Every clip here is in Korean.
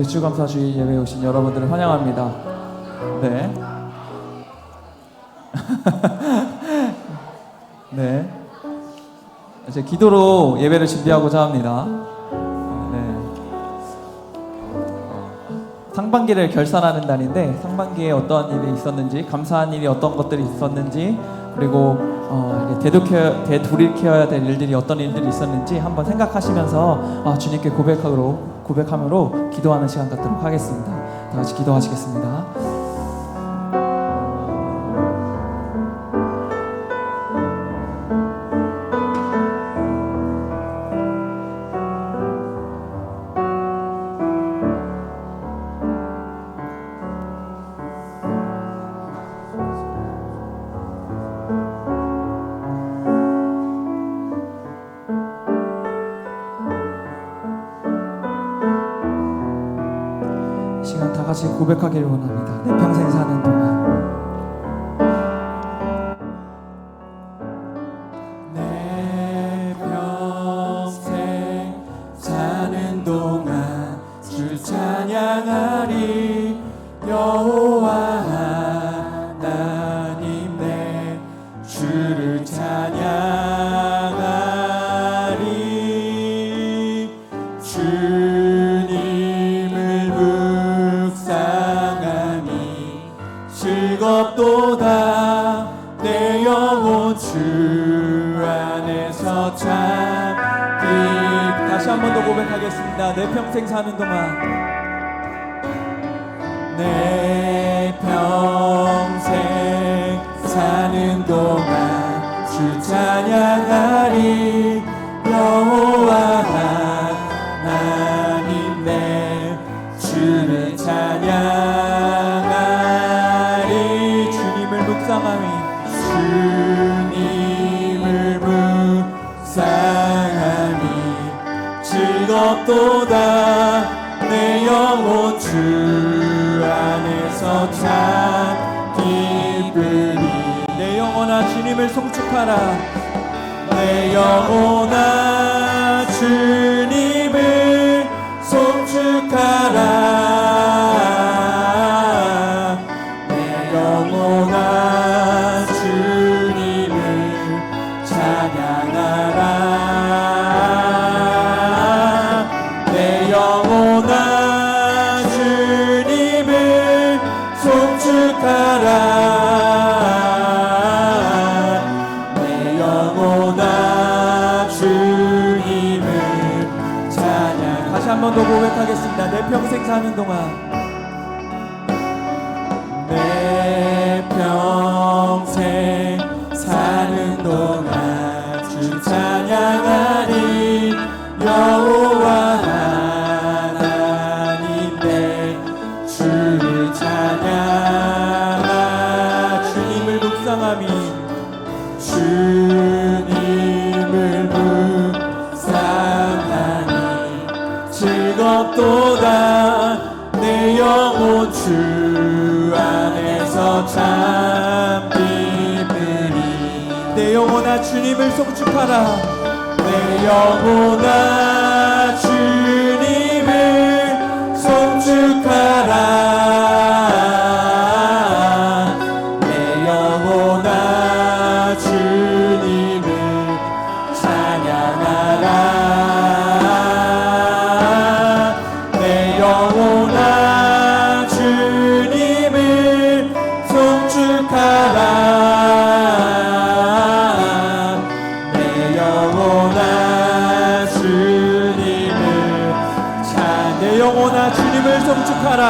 추감사주의 예배에 오신 여러분들을 환영합니다. 네. 네. 이제 기도로 예배를 준비하고자 합니다. 네. 상반기를 결산하는 날인데 상반기에 어떠한 일이 있었는지, 감사한 일이 어떤 것들이 있었는지, 그리고 되돌이켜야 될 일들이 어떤 일들이 있었는지 한번 생각하시면서 주님께 고백함으로 기도하는 시간 갖도록 하겠습니다. 다 같이 기도하시겠습니다. 시간 다 같이 고백하기를 원합니다. 내 평생 사는 동안, 내 평생 사는 동안 주 찬양하리. 여호와 하나님 내 주를 찬양하리. 주님을 즐겁도다. 내 영혼 주 안에서 참 깊이. 다시 한 번 더 고백하겠습니다. 내 평생 사는 동안, 내 평생 사는 동안 주 찬양하리. 여호와 하나님 내 주를 찬양하리. 주님을 묵상하니 즐겁도다. 내 영혼 주 안에서 참 기쁘리. 내 영혼아 주님을 송축하라. 내 영혼아 주님을 송축하라. 더 고백하겠습니다. 내 평생 사는 동안, 내 평생 사는 동안 주 찬양하리. 여호와 하나님 내 주를 찬양하. 주님을 묵상하니 즐겁도다. 내 영혼 주 안에서 참 기쁘리. 내 영혼아 주님을 송축하라. 내 영혼아 주님을 송축하라. 내 영혼아 주님을 찬양하라. 내 영혼아 주님을 송축하라.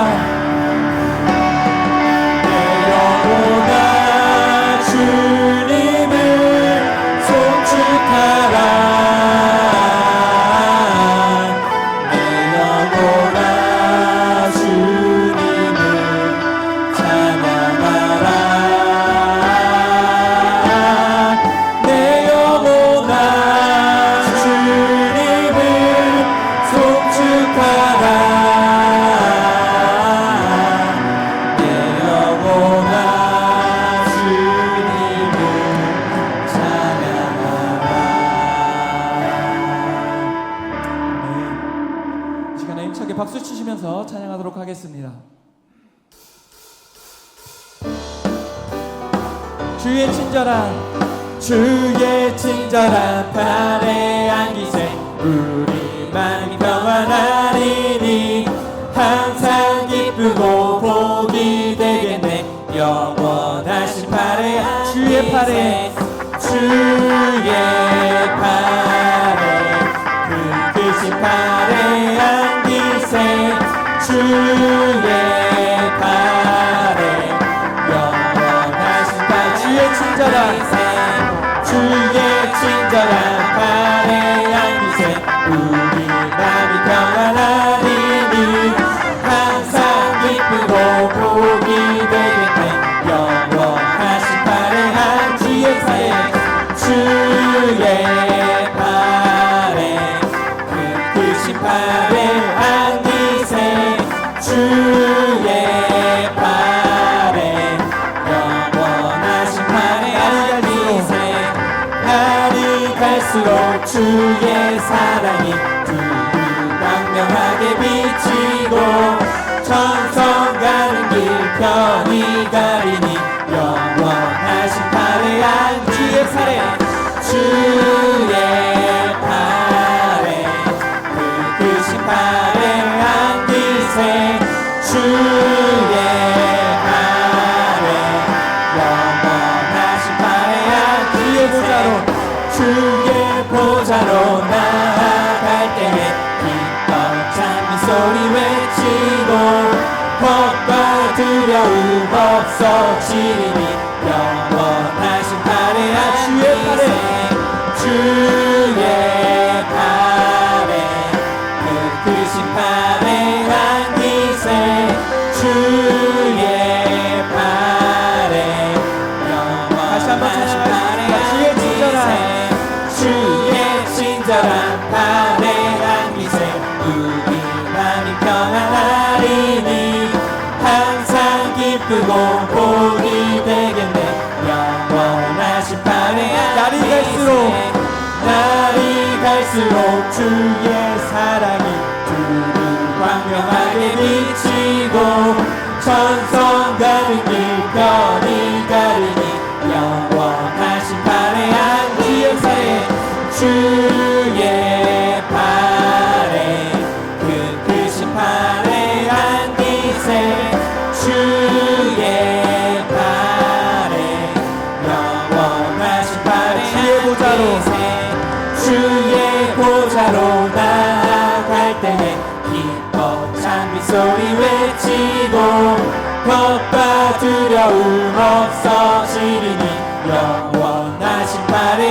주의 친절한 팔에 안기세 우리 마음이 평안하리니 항상 기쁘고 복이 되겠네 영원하신 팔에 주의 팔에 그 크신 팔에 안기세 주의 팔에 영원하신 팔 주의 친절한 팔에 안기세 우리 마음이 평안하리니 항상 기쁘고 복이 되겠네 영원하신 팔에 주의 팔에 그 크신 팔에 안기세 주의 팔에 영원하신 팔에 안기세 날이 갈수록 주의 사랑이 두루 광명하게 비치고 천성 가는 길 편히 가리니 영원하신 팔에 주의 팔에 그 크신 팔에 안기세 주의 팔에 영원하신 팔에 주의 보좌로 나아갈 때에 기뻐 찬미 소리 외치고 겁과 두려움 없어지리니 영원하신 팔에 주의 팔에 그 크신 팔에 안기세 주의 팔에 영원하신 팔에 주의 친절한 팔에 안기세 우리 마음이 평안하리니 항상 기쁘고 복이 되겠네 영원하신 팔에 날이 갈수록 주의 사랑이 두루 광명하게 비치고 천성 가는 길 편히 가리니 영원하신 팔에 주의 팔에 그 크신 팔에 안기세 주의 팔에 영원하신 팔에 주의 보좌로 나아갈 때에 기뻐 찬미 소리 외치고 겁과 두려움 없어지리니 영원하신 팔에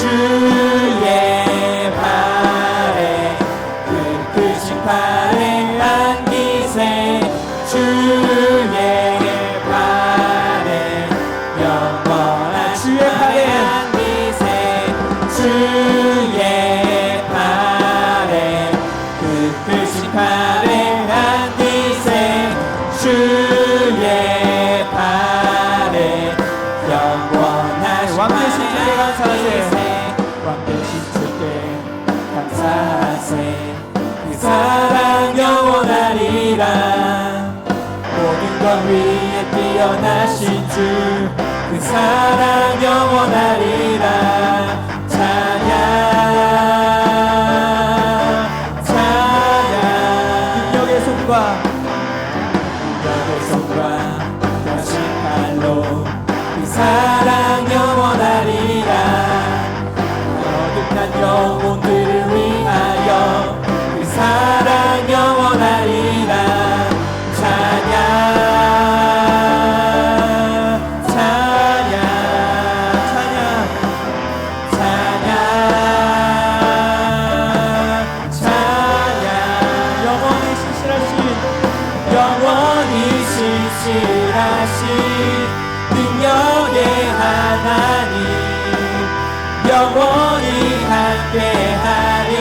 주의 팔에 그 크신 팔에 안기세 주의 팔에 영원하신 팔에 안기세 주의 팔에 그 크신 팔에 안기세 주의 팔에 영원하신 왕되신 주께 감사하세 왕되신 주께 감사하세 그 사랑 영원하리라 모든 것 위에 뛰어나신 주 그 사랑 영원하리라 찬양 능력의 손과 다시 팔로 그 사랑 영원하리라 거듭난 영혼들을 위하여 그 사랑 영원하리라 찬양 영원히 신실하신 능력의 하나님 영원히 함께하리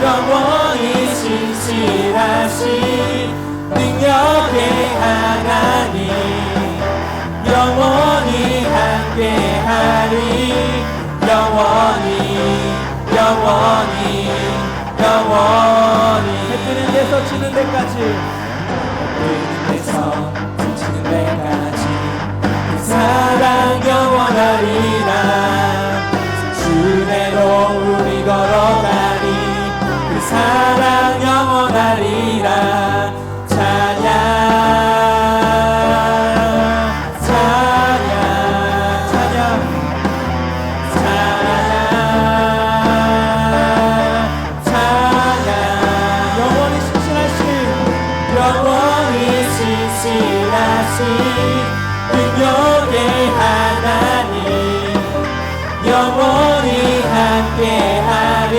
영원히 신실하신 능력의 하나님 영원히 함께하리 영원히 해 뜨는 데서 지는 데까지 엎드림에서 지는 데까지 그 사랑 영원하리라. 주대로 우리 걸어가니 그 사랑 영원하리라. 능력의 하나님 영원히 함께하리.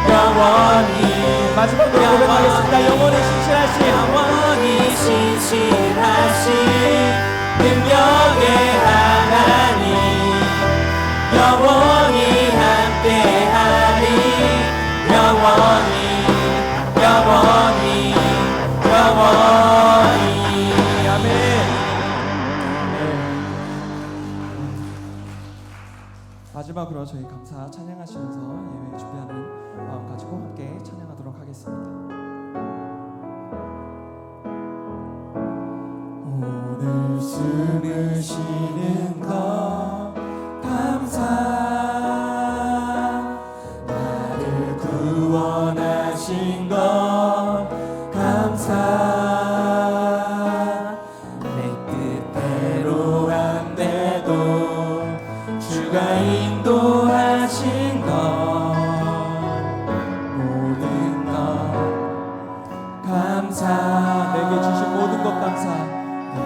영원히 마지막으로 고백하겠습니다. 영원히 신실하신 능력의 하나님 영원히 함께하리. 영원히 아멘. 마지막으로 저희 감사 찬양하시면서 예배 준비하는 마음 가지고 함께 찬양하도록 하겠습니다. 오늘 숨을 쉬는 것 감사. 나를 구원하신 것 감사. 주가 인도하신 것 모든 것 감사. 내게 주신 모든 것 감사.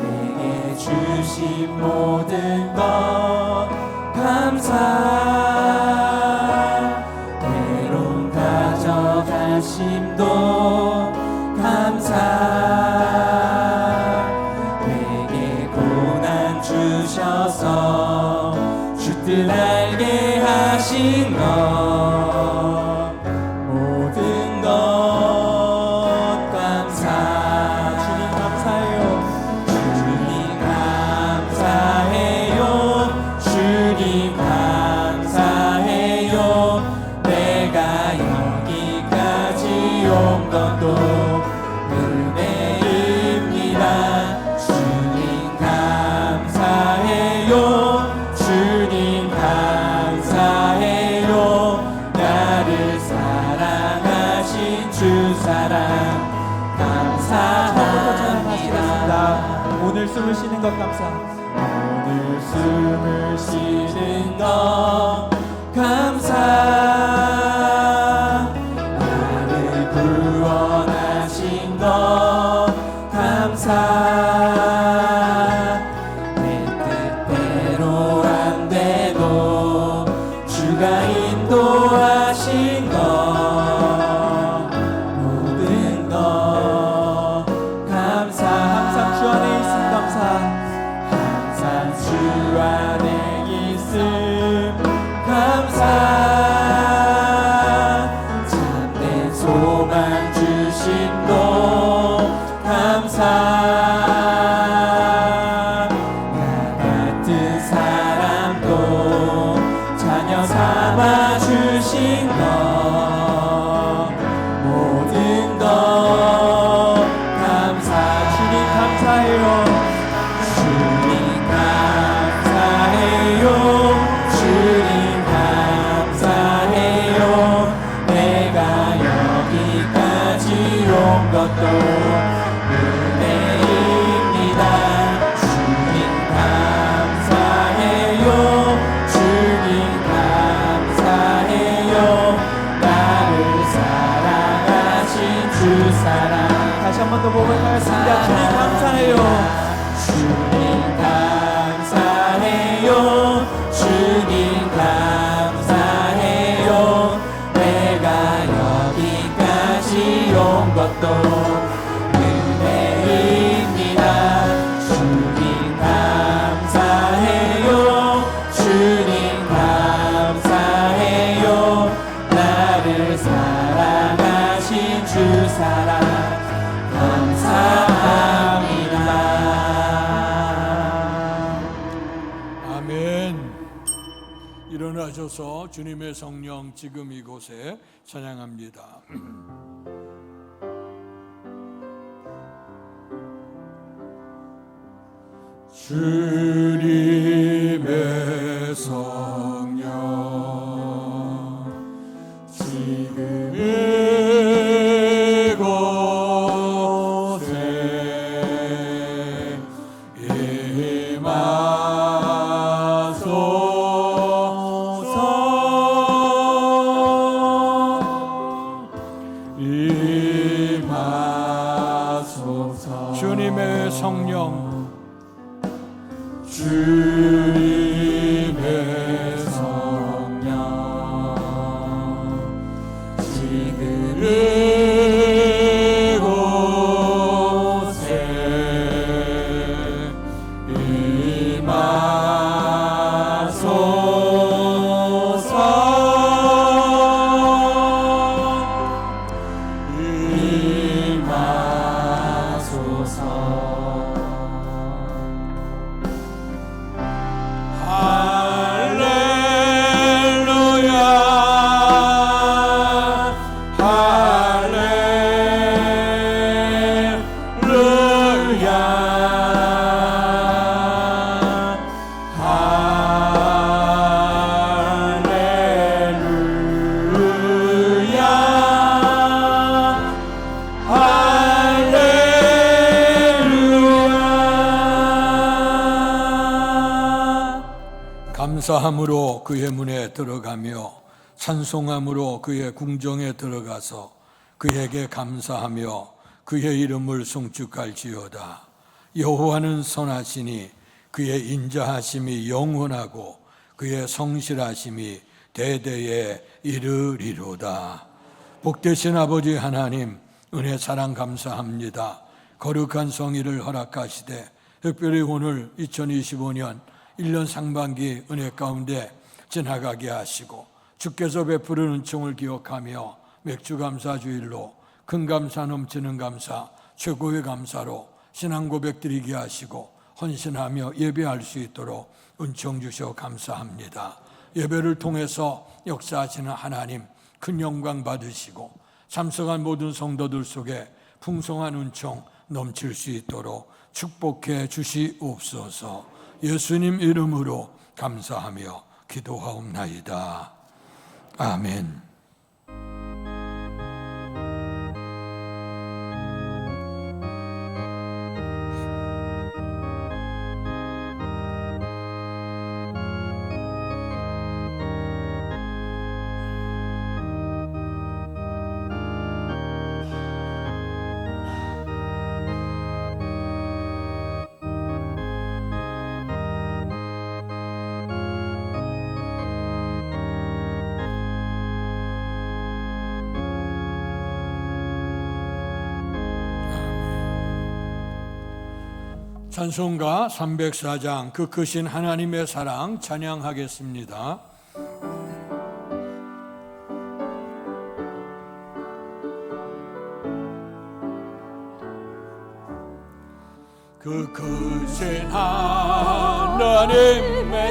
내게 주신 모든 것 감사. 때론 가져가심도 감사. 내게 고난 주셔서 뜻 알게 하신 것 모든 것 감사. 주님 감사해요. 주님 감사해요. 주님 감사해요. 내가 여기까지 온 것도 은혜입니다. 주님 감사해요. 주님 감사해요. 나를 사랑하신 주 사랑 감사합니다. 오늘 숨을 쉬는 것 감사. 오늘 숨을 쉬는 것 감사. 나를 구원하신 것 감사. 주가 인도하신 것 모든 것 감사. 항상 주 안에 있음 감사. 항상 주 안에 있음 감사. 참된 소망 주심도 감사. 나 같은 사람도 자녀 삼아 주신 것 모든 것 감사. 주님 감사해요. 주님 감사해요. 주님 감사해요. 내가 여기까지 온 것도 은혜입니다. 주님 감사해요. 주님 감사해요. 나를 사랑하신 주 사랑. 다시 한 번 더 고백하겠습니다. 주님 감사해요. 주님 감사해요. 주님 감사해요. 내가 여기까지 온 것도 은혜입니다. 주님 감사해요. 주님 감사해요. 나를 사랑하신 주 사랑 감사합니다. 아멘. 일어나셔서 주님의 성령 지금 이곳에 찬양합니다. 주님의 성령 지금 이곳에 임하소서. 주님의 성령 주님의 성령 지금 이곳에 감사함으로 그의 문에 들어가며 찬송함으로 그의 궁정에 들어가서 그에게 감사하며 그의 이름을 송축할지어다. 여호와는 선하시니 그의 인자하심이 영원하고 그의 성실하심이 대대에 이르리로다. 복되신 아버지 하나님, 은혜 사랑 감사합니다. 거룩한 성의를 허락하시되 특별히 오늘 2025년 1년 상반기 은혜 가운데 지나가게 하시고 주께서 베푸는 은총을 기억하며 맥주 감사 주일로 큰 감사 넘치는 감사 최고의 감사로 신앙 고백 드리게 하시고 헌신하며 예배할 수 있도록 은총 주셔 감사합니다. 예배를 통해서 역사하시는 하나님 큰 영광 받으시고 참석한 모든 성도들 속에 풍성한 은총 넘칠 수 있도록 축복해 주시옵소서. 예수님 이름으로 감사하며 기도하옵나이다. 아멘. 찬송가 304장 그 크신 하나님의 사랑 찬양하겠습니다. 그 크신 하나님의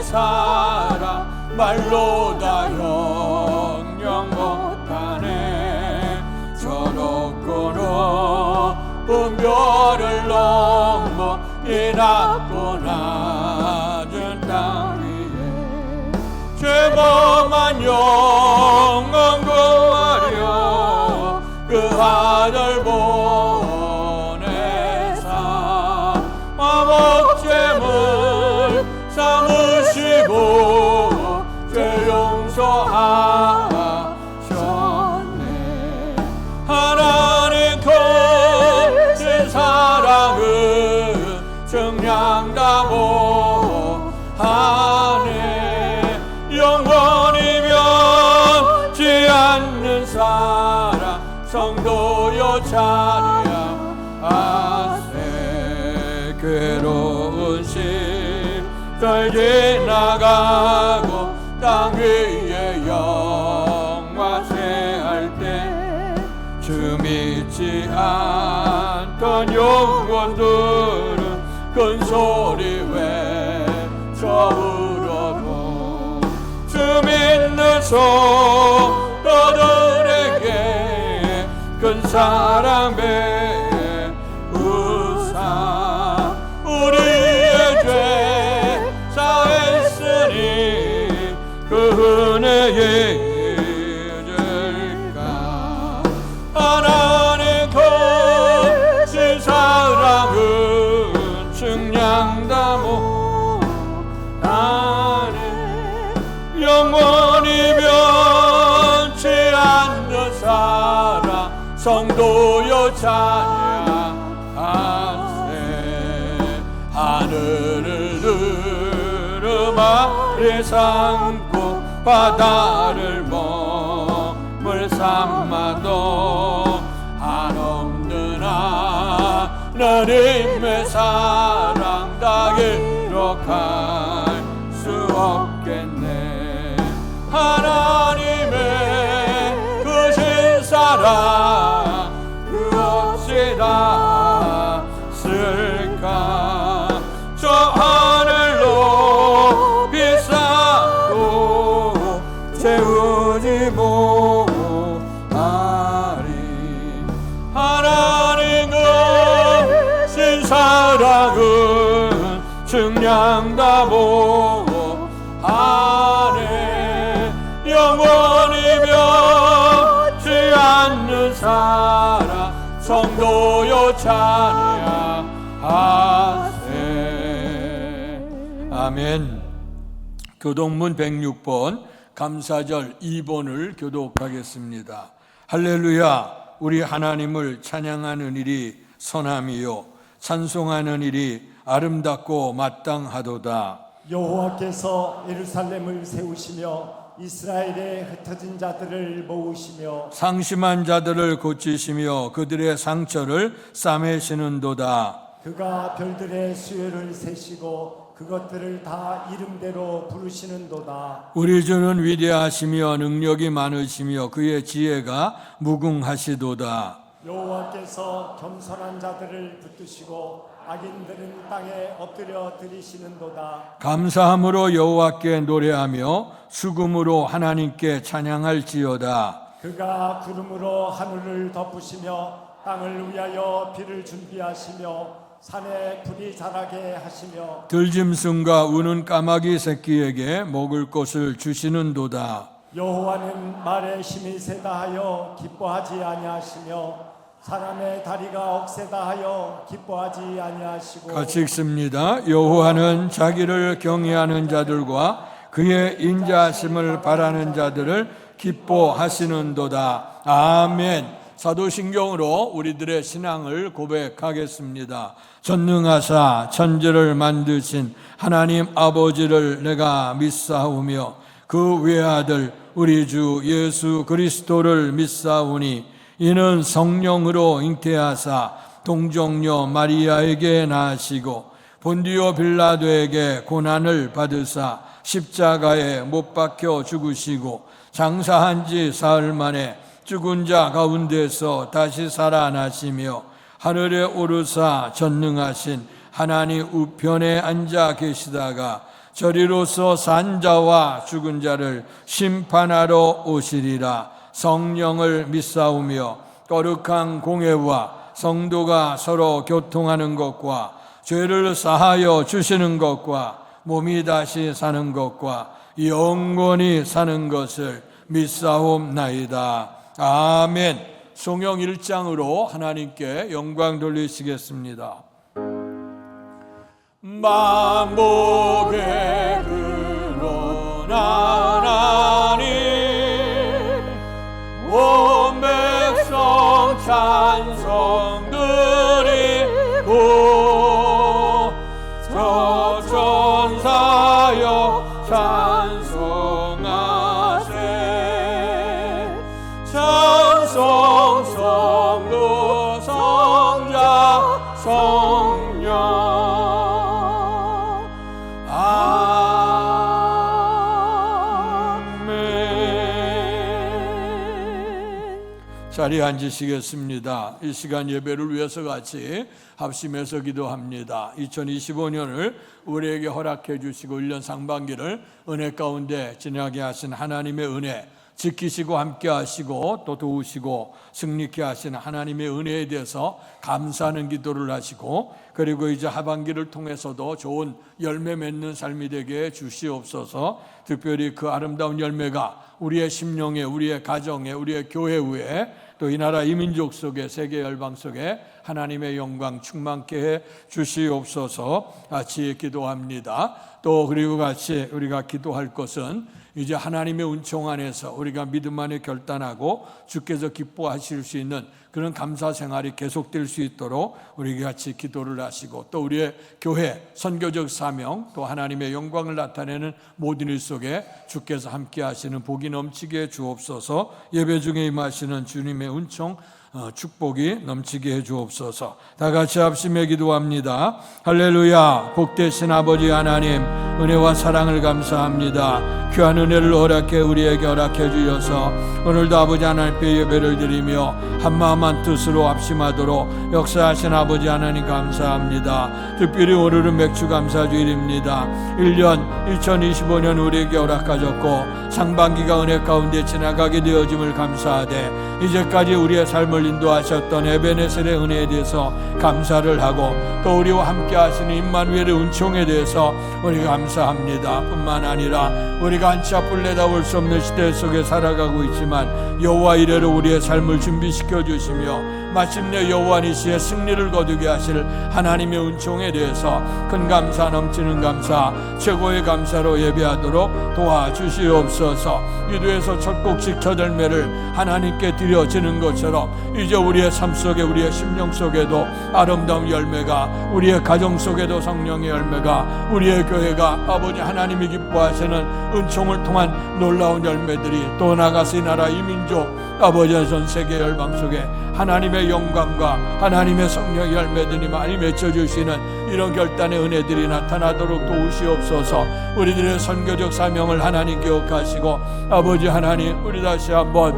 사랑 말로 다 형용 못하네. 저렇고 높은 별을 넘어 이 낮고 낮은 땅 위에 죄범한 영혼 구하려 그 아들 보내사 화목제물 삼으시고 죄 용서하셨네. 하나님 크신 사랑을 정량다 못하네. 영원히 변치 않는 사랑 성도여 찬양하세. 괴로운 시절 지나가고 땅 위에 영화세할 때 주 믿지 않던 영혼들은 큰 소리 외쳐 울어도 주 믿는 성도들에게 큰 사랑 베푸사 우리의 죄 찬양하세. 하늘을 두루마리 삼고 바다를 몸을 삼아도 한없는 하나님의 사랑 다 기록할 수 없겠네. 하나님의 크신 사랑 그 없이 닿았을까. 저 하늘로 비싸고 채우지 못하리. 하나님 그 사랑은 증량다 보하네. 영원히 변치 않는 사랑 성도여 찬양하세. 아멘. 교동문 106번 감사절 2번을 교독하겠습니다. 할렐루야. 우리 하나님을 찬양하는 일이 선함이요 찬송하는 일이 아름답고 마땅하도다. 여호와께서 예루살렘을 세우시며 이스라엘의 흩어진 자들을 모으시며 상심한 자들을 고치시며 그들의 상처를 싸매시는도다. 그가 별들의 수요를 세시고 그것들을 다 이름대로 부르시는도다. 우리 주는 위대하시며 능력이 많으시며 그의 지혜가 무궁하시도다. 여호와께서 겸손한 자들을 붙드시고 악인들은 땅에 엎드려 드리시는도다. 감사함으로 여호와께 노래하며 수금으로 하나님께 찬양할지어다. 그가 구름으로 하늘을 덮으시며 땅을 위하여 비를 준비하시며 산에 불이 자라게 하시며 들짐승과 우는 까마귀 새끼에게 먹을 것을 주시는도다. 여호와는 말에 힘이 세다 하여 기뻐하지 아니하시며 사람의 다리가 억세다 하여 기뻐하지 아니하시고. 같이 읽습니다. 여호와는 자기를 경외하는 자들과 그의 인자하심을 바라는 자들을 기뻐하시는도다. 아멘. 사도신경으로 우리들의 신앙을 고백하겠습니다. 전능하사 천지를 만드신 하나님 아버지를 내가 믿사오며 그 외아들 우리 주 예수 그리스도를 믿사오니 이는 성령으로 잉태하사 동정녀 마리아에게 나시고 본디오 빌라도에게 고난을 받으사 십자가에 못 박혀 죽으시고 장사한 지 사흘 만에 죽은 자 가운데서 다시 살아나시며 하늘에 오르사 전능하신 하나님 우편에 앉아 계시다가 저리로서 산 자와 죽은 자를 심판하러 오시리라. 성령을 믿사오며 거룩한 공회와 성도가 서로 교통하는 것과 죄를 사하여 주시는 것과 몸이 다시 사는 것과 영원히 사는 것을 믿사옵나이다. 아멘. 성경 1장으로 하나님께 영광 돌리시겠습니다. 만복의 근원 하나님 온 백성 찬송 드리고 저 천사여 찬송하세. 찬송 성도 성자 성령. 자리에 앉으시겠습니다. 이 시간 예배를 위해서 같이 합심해서 기도합니다. 2025년을 우리에게 허락해 주시고 1년 상반기를 은혜 가운데 지나게 하신 하나님의 은혜, 지키시고 함께 하시고 또 도우시고 승리케 하신 하나님의 은혜에 대해서 감사하는 기도를 하시고, 그리고 이제 하반기를 통해서도 좋은 열매 맺는 삶이 되게 주시옵소서. 특별히 그 아름다운 열매가 우리의 심령에, 우리의 가정에, 우리의 교회 위에, 또 이 나라 이 민족 속에, 세계 열방 속에 하나님의 영광 충만케 해 주시옵소서. 같이 기도합니다. 또 그리고 같이 우리가 기도할 것은 이제 하나님의 은총 안에서 우리가 믿음 안에 결단하고 주께서 기뻐하실 수 있는 그런 감사 생활이 계속될 수 있도록 우리 같이 기도를 하시고, 또 우리의 교회 선교적 사명, 또 하나님의 영광을 나타내는 모든 일 속에 주께서 함께 하시는 복이 넘치게 해 주옵소서. 예배 중에 임하시는 주님의 은총, 축복이 넘치게 해 주옵소서. 다 같이 합심해 기도합니다. 할렐루야. 복되신 아버지 하나님, 은혜와 사랑을 감사합니다. 귀한 은혜를 우리에게 허락해 주셔서 오늘도 아버지 하나님께 예배를 드리며 한마음 한뜻으로 합심하도록 역사하신 아버지 하나님 감사합니다. 특별히 오늘은 맥주 감사주일입니다. 1년 2025년 우리에게 허락하셨고 상반기가 은혜 가운데 지나가게 되어짐을 감사하되, 이제까지 우리의 삶을 인도하셨던 에베네셀의 은혜에 대해서 감사를 하고, 또 우리와 함께 하시는 임마누엘의 은총에 대해서 우리가 감사합니다. 뿐만 아니라 우리가 한치 앞을 내다볼 수 없는 시대 속에 살아가고 있지만 여호와 이래로 우리의 삶을 준비시켜 주시며 마침내 여호와 니시의 승리를 거두게 하실 하나님의 은총에 대해서 큰 감사, 넘치는 감사, 최고의 감사로 예배하도록 도와주시옵소서. 유도에서 첫 곡식 첫 열매를 하나님께 드려지는 것처럼 이제 우리의 삶 속에, 우리의 심령 속에도 아름다운 열매가, 우리의 가정 속에도 성령의 열매가, 우리의 교회가 아버지 하나님이 기뻐하시는 은총을 통한 놀라운 열매들이, 또 나아가서 이 나라 이 민족 아버지 전 세계 열방 속에 하나님의 영광과 하나님의 성령의 열매들이 많이 맺혀주시는 이런 결단의 은혜들이 나타나도록 도우시옵소서. 우리들의 선교적 사명을 하나님 기억하시고, 아버지 하나님, 우리 다시 한번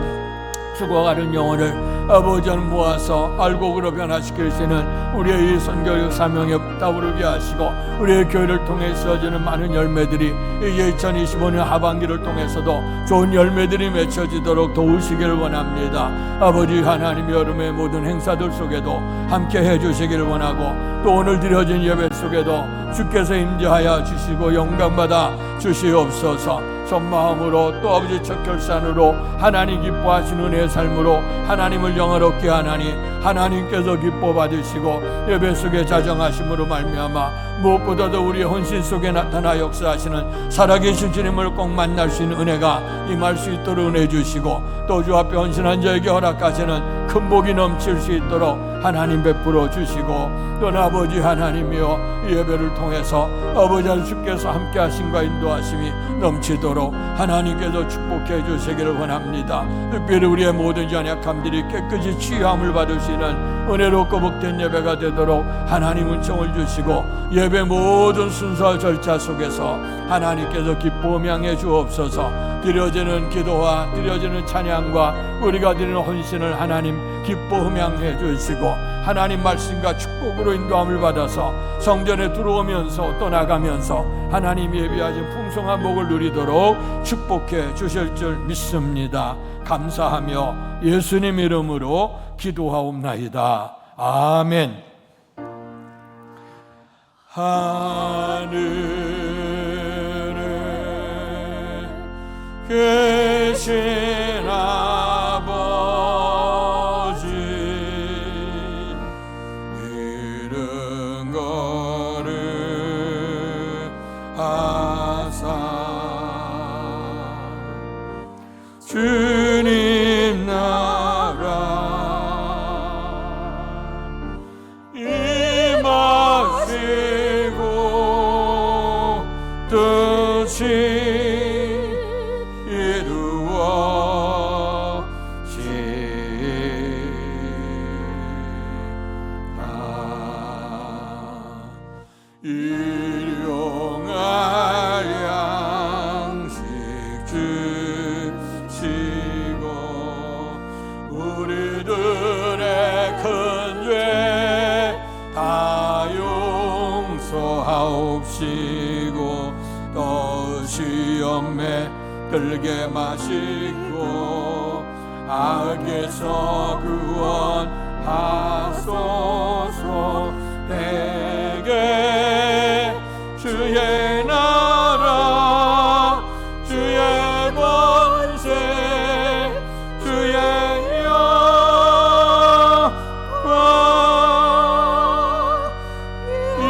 죽어가는 영혼을 아버지는 모아서 알곡으로 변화시키시는 우리의 이 선교적 사명에 따오르게 하시고, 우리의 교회를 통해 있어지는 많은 열매들이 이제 2025년 하반기를 통해서도 좋은 열매들이 맺혀지도록 도우시기를 원합니다. 아버지 하나님, 여름의 모든 행사들 속에도 함께 해주시기를 원하고, 또 오늘 드려진 예배 속에도 주께서 임재하여 주시고 영광받아 주시옵소서. 전마음으로, 또 아버지 첫 결산으로 하나님 기뻐하시는 은혜의 삶으로 하나님을 영화롭게 하나니 하나님께서 기뻐 받으시고, 예배 속에 자정하심으로 말미암아 무엇보다도 우리의 헌신 속에 나타나 역사하시는 살아계신 주님을 꼭 만날 수 있는 은혜가 임할 수 있도록 은혜 주시고, 또 주 앞에 헌신한 자에게 허락하시는 큰 복이 넘칠 수 있도록 하나님 베풀어 주시고, 또 아버지 하나님이여, 예배를 통해서 아버지 주께서 함께 하심과 인도하심이 넘치도록 하나님께서 축복해 주시기를 원합니다. 특별히 우리의 모든 연약함들이 깨끗이 치유함을 받으시는 은혜롭고 복된 예배가 되도록 하나님 은총을 주시고, 예배 모든 순서와 절차 속에서 하나님께서 기뻐 음양해 주옵소서. 드려지는 기도와 드려지는 찬양과 우리가 드리는 헌신을 하나님 기뻐 음양해 주시고, 하나님 말씀과 축복으로 인도함을 받아서 성전에 들어오면서 또 나가면서 하나님 예비하신 풍성한 복을 누리도록 축복해 주실 줄 믿습니다. 감사하며 예수님 이름으로 기도하옵나이다. 아멘. 하늘에 계신 아버지, 이른 거룩하사 주님 나라 임하시고 뜻이 일용할 양식 주시고, 우리들의 큰 죄 다 용서하옵시고, 또 시험에 들게 마시고 악에서 구원하소서. 내게 주의 나라 주의 권세 주의 영광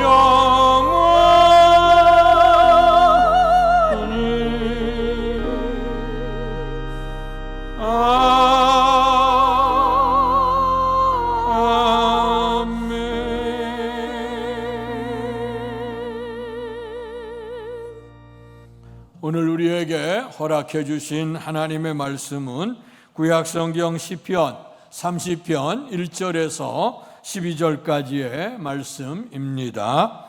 영원히 오늘 우리에게 허락해 주신 하나님의 말씀은 구약성경 시편 30편 1절에서 12절까지의 말씀입니다.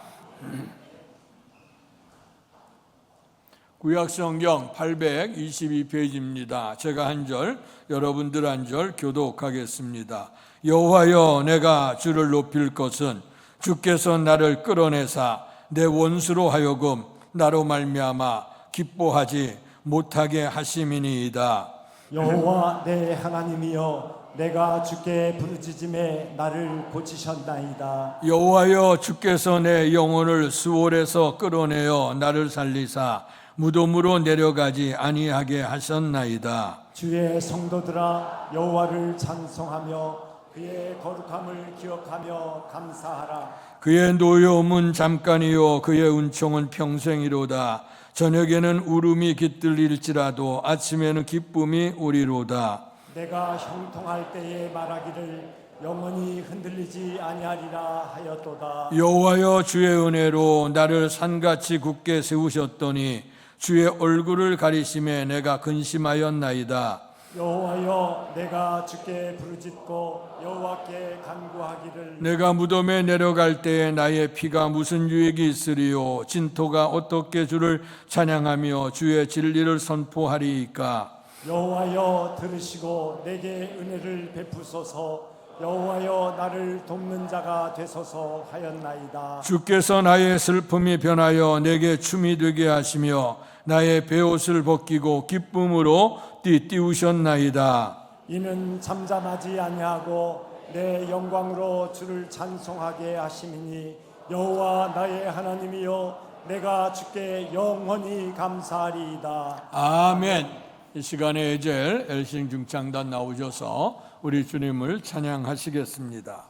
구약성경 822페이지입니다. 제가 한 절, 여러분들 한 절 교독하겠습니다. 여호와여, 내가 주를 높일 것은 주께서 나를 끌어내사 내 원수로 하여금 나로 말미암아 기뻐하지 못하게 하심이니이다. 여호와 내 하나님이여, 내가 주께 부르짖음에 나를 고치셨나이다. 여호와여, 주께서 내 영혼을 수월에서 끌어내어 나를 살리사 무덤으로 내려가지 아니하게 하셨나이다. 주의 성도들아, 여호와를 찬송하며 그의 거룩함을 기억하며 감사하라. 그의 노여움은 잠깐이요 그의 은총은 평생이로다. 저녁에는 울음이 깃들릴지라도 아침에는 기쁨이 오리로다. 내가 형통할 때에 말하기를 영원히 흔들리지 아니하리라 하였도다. 여호와여, 주의 은혜로 나를 산같이 굳게 세우셨더니 주의 얼굴을 가리심에 내가 근심하였나이다. 여호와여, 내가 주께 부르짖고 여호와께 간구하기를 내가 무덤에 내려갈 때에 나의 피가 무슨 유익이 있으리요? 진토가 어떻게 주를 찬양하며 주의 진리를 선포하리이까? 여호와여, 들으시고 내게 은혜를 베푸소서. 여호와여, 나를 돕는 자가 되소서 하였나이다. 주께서 나의 슬픔이 변하여 내게 춤이 되게 하시며 나의 베옷을 벗기고 기쁨으로 띠우셨나이다. 이는 잠잠하지 아니하고 내 영광으로 주를 찬송하게 하심이니 여호와 나의 하나님이여, 내가 주께 영원히 감사하리이다. 아멘. 이 시간에 에젤 엘싱 중창단 나오셔서 우리 주님을 찬양하시겠습니다.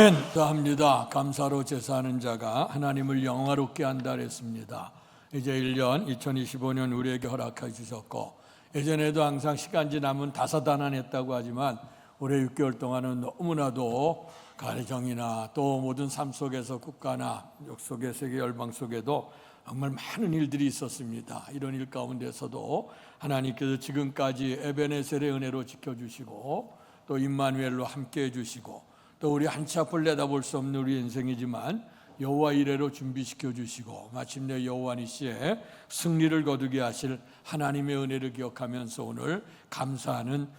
아멘. 합니다. 감사로 제사하는 자가 하나님을 영화롭게 한다 그랬습니다. 이제 1년 2025년 우리에게 허락해 주셨고, 예전에도 항상 시간 지나면 다사다난했다고 하지만 올해 6개월 동안은 너무나도 가정이나 또 모든 삶 속에서 국가나 역 속에 세계 열방 속에도 정말 많은 일들이 있었습니다. 이런 일 가운데서도 하나님께서 지금까지 에베네셀의 은혜로 지켜주시고 또 임마누엘로 함께해 주시고 또 우리 한치 앞을 내다볼 수 없는 우리 인생이지만 여호와 이레로 준비시켜 주시고 마침내 여호와 니시에 승리를 거두게 하실 하나님의 은혜를 기억하면서 오늘 감사하는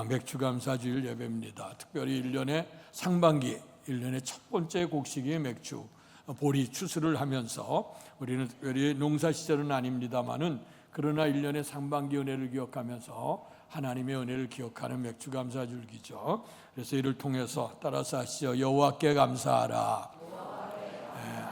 맥주감사주일 예배입니다. 특별히 1년의 상반기 1년의 첫 번째 곡식이 맥주 보리 추수를 하면서 우리는 특별히 농사 시절은 아닙니다만은 그러나 1년의 상반기 은혜를 기억하면서 하나님의 은혜를 기억하는 맥주감사줄기죠. 그래서 이를 통해서 따라서 하시죠. 여호와께 감사하라.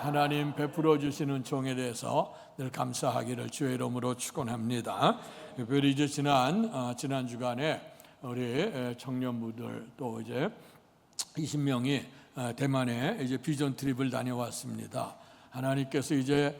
하나님 베풀어 주시는 종에 대해서 늘 감사하기를 주의 이름으로 축원합니다. 특별히 이제 지난 주간에 우리 청년부들 또 이제 20명이 대만에 이제 비전 트립을 다녀왔습니다. 하나님께서 이제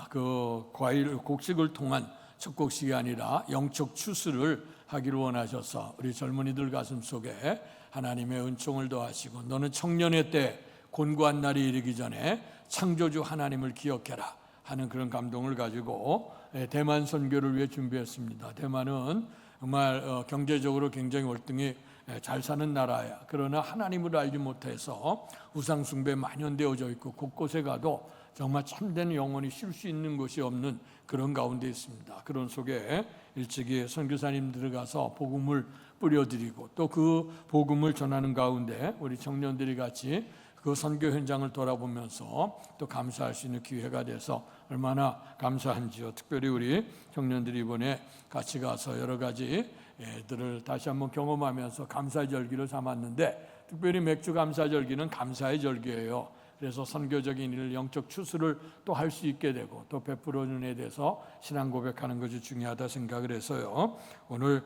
그 과일 곡식을 통한 첫 곡식이 아니라 영적 추수를 하기를 원하셔서 우리 젊은이들 가슴 속에 하나님의 은총을 더하시고 너는 청년의 때 곤고한 날이 이르기 전에 창조주 하나님을 기억해라 하는 그런 감동을 가지고 대만 선교를 위해 준비했습니다. 대만은 정말 경제적으로 굉장히 월등히 잘 사는 나라야. 그러나 하나님을 알지 못해서 우상 숭배에 만연되어져 있고 곳곳에 가도 정말 참된 영혼이 쉴 수 있는 곳이 없는 그런 가운데 있습니다. 그런 속에 일찍이 선교사님 들어가서 복음을 뿌려드리고 또 그 복음을 전하는 가운데 우리 청년들이 같이 그 선교 현장을 돌아보면서 또 감사할 수 있는 기회가 돼서 얼마나 감사한지요. 특별히 우리 청년들이 이번에 같이 가서 여러 가지 애들을 다시 한번 경험하면서 감사의 절기를 삼았는데 특별히 맥주 감사절기는 감사의 절기예요. 그래서 선교적인 일, 영적 추수를 또 할 수 있게 되고 또 베풀어주는 에 대해서 신앙 고백하는 것이 중요하다 생각을 해서요. 오늘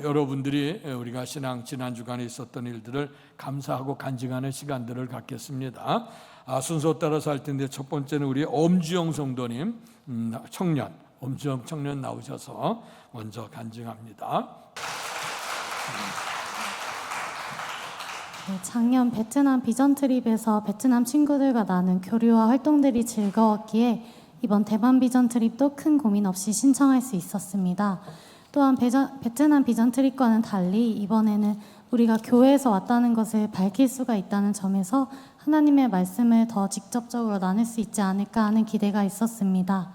여러분들이 우리가 지난 주간에 있었던 일들을 감사하고 간증하는 시간들을 갖겠습니다. 순서 따라서 할 텐데 첫 번째는 우리 엄주영 성도님 청년, 엄주영 청년 나오셔서 먼저 간증합니다. 네, 작년 베트남 비전 트립에서 베트남 친구들과 나눈 교류와 활동들이 즐거웠기에 이번 대만 비전 트립도 큰 고민 없이 신청할 수 있었습니다. 또한 베트남 비전 트립과는 달리 이번에는 우리가 교회에서 왔다는 것을 밝힐 수가 있다는 점에서 하나님의 말씀을 더 직접적으로 나눌 수 있지 않을까 하는 기대가 있었습니다.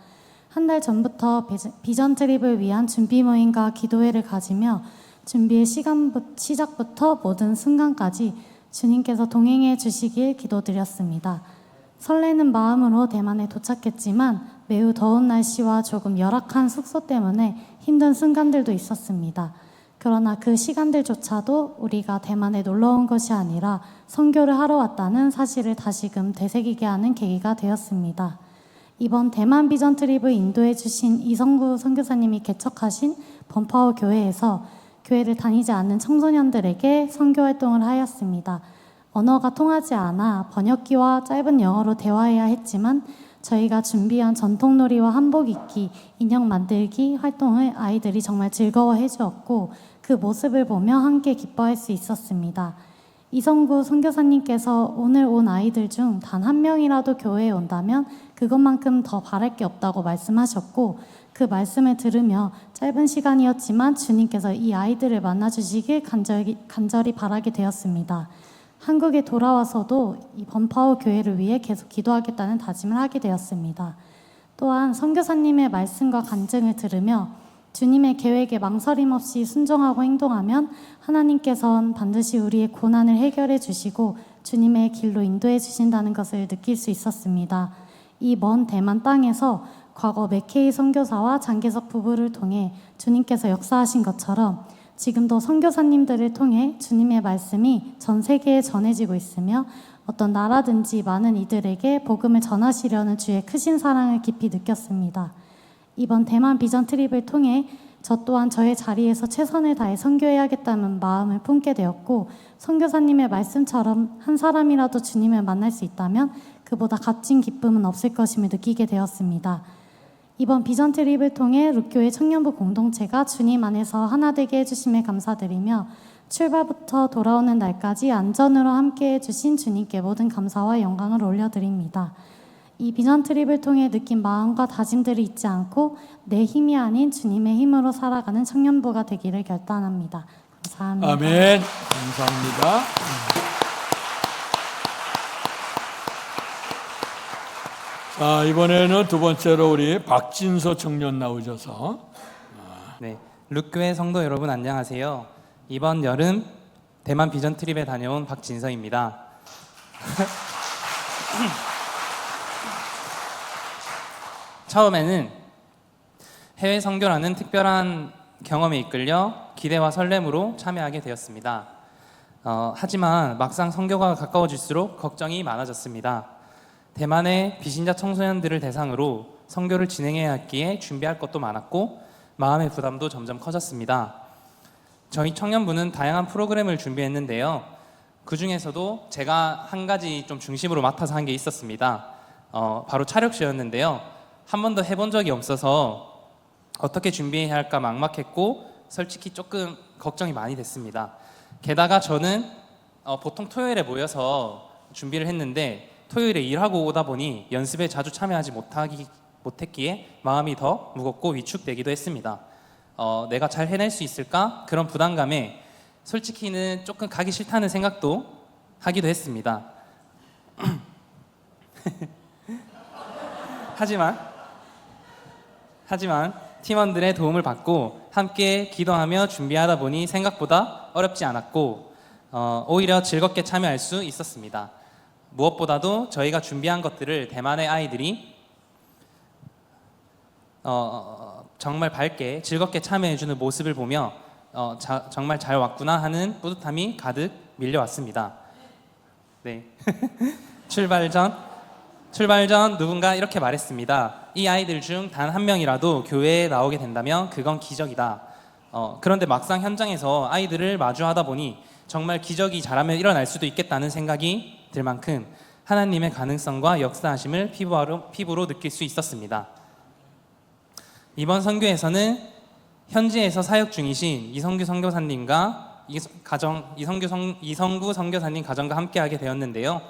한 달 전부터 비전 트립을 위한 준비 모임과 기도회를 가지며 준비의 시작부터 모든 순간까지 주님께서 동행해 주시길 기도드렸습니다. 설레는 마음으로 대만에 도착했지만 매우 더운 날씨와 조금 열악한 숙소 때문에 힘든 순간들도 있었습니다. 그러나 그 시간들조차도 우리가 대만에 놀러 온 것이 아니라 선교를 하러 왔다는 사실을 다시금 되새기게 하는 계기가 되었습니다. 이번 대만 비전 트립을 인도해 주신 이성구 선교사님이 개척하신 범파오 교회에서 교회를 다니지 않는 청소년들에게 선교 활동을 하였습니다. 언어가 통하지 않아 번역기와 짧은 영어로 대화해야 했지만 저희가 준비한 전통놀이와 한복 입기, 인형 만들기 활동을 아이들이 정말 즐거워해 주었고 그 모습을 보며 함께 기뻐할 수 있었습니다. 이성구 선교사님께서 오늘 온 아이들 중 단 한 명이라도 교회에 온다면 그것만큼 더 바랄 게 없다고 말씀하셨고 그 말씀을 들으며 짧은 시간이었지만 주님께서 이 아이들을 만나주시길 간절히 바라게 되었습니다. 한국에 돌아와서도 이 범파오 교회를 위해 계속 기도하겠다는 다짐을 하게 되었습니다. 또한 선교사님의 말씀과 간증을 들으며 주님의 계획에 망설임 없이 순종하고 행동하면 하나님께서는 반드시 우리의 고난을 해결해 주시고 주님의 길로 인도해 주신다는 것을 느낄 수 있었습니다. 이 먼 대만 땅에서 과거 맥케이 선교사와 장계석 부부를 통해 주님께서 역사하신 것처럼 지금도 선교사님들을 통해 주님의 말씀이 전 세계에 전해지고 있으며 어떤 나라든지 많은 이들에게 복음을 전하시려는 주의 크신 사랑을 깊이 느꼈습니다. 이번 대만 비전 트립을 통해 저 또한 저의 자리에서 최선을 다해 선교해야겠다는 마음을 품게 되었고, 선교사님의 말씀처럼 한 사람이라도 주님을 만날 수 있다면 그보다 값진 기쁨은 없을 것임을 느끼게 되었습니다. 이번 비전 트립을 통해 룩교회 청년부 공동체가 주님 안에서 하나 되게 해주심에 감사드리며, 출발부터 돌아오는 날까지 안전으로 함께 해주신 주님께 모든 감사와 영광을 올려드립니다. 이 비전 트립을 통해 느낀 마음과 다짐들이 잊지 않고 내 힘이 아닌 주님의 힘으로 살아가는 청년부가 되기를 결단합니다. 감사합니다. 아멘. 감사합니다. 자, 이번에는 두 번째로 우리 박진서 청년 나오셔서 네, 룩교회 성도 여러분 안녕하세요. 이번 여름 대만 비전 트립에 다녀온 박진서입니다. 처음에는 해외 선교라는 특별한 경험에 이끌려 기대와 설렘으로 참여하게 되었습니다. 하지만 막상 선교가 가까워질수록 걱정이 많아졌습니다. 대만의 비신자 청소년들을 대상으로 선교를 진행해야 했기에 준비할 것도 많았고 마음의 부담도 점점 커졌습니다. 저희 청년부는 다양한 프로그램을 준비했는데요. 그 중에서도 제가 한 가지 좀 중심으로 맡아서 한 게 있었습니다. 바로 차력쇼였는데요. 한 번도 해본 적이 없어서 어떻게 준비해야 할까 막막했고 솔직히 조금 걱정이 많이 됐습니다. 게다가 저는 보통 토요일에 모여서 준비를 했는데 토요일에 일하고 오다 보니 연습에 자주 참여하지 못했기에 마음이 더 무겁고 위축되기도 했습니다. 내가 잘 해낼 수 있을까? 그런 부담감에 솔직히는 조금 가기 싫다는 생각도 하기도 했습니다. 하지만 팀원들의 도움을 받고 함께 기도하며 준비하다 보니 생각보다 어렵지 않았고 오히려 즐겁게 참여할 수 있었습니다. 무엇보다도 저희가 준비한 것들을 대만의 아이들이 정말 밝게 즐겁게 참여해주는 모습을 보며 정말 잘 왔구나 하는 뿌듯함이 가득 밀려왔습니다. 네. 출발 전 누군가 이렇게 말했습니다. 이 아이들 중 단 한 명이라도 교회에 나오게 된다면 그건 기적이다. 그런데 막상 현장에서 아이들을 마주하다 보니 정말 기적이 잘하면 일어날 수도 있겠다는 생각이 들 만큼 하나님의 가능성과 역사하심을 피부로 느낄 수 있었습니다. 이번 선교에서는 현지에서 사역 중이신 이성규 선교사님과 이성구 선교사님 가정과 함께하게 되었는데요.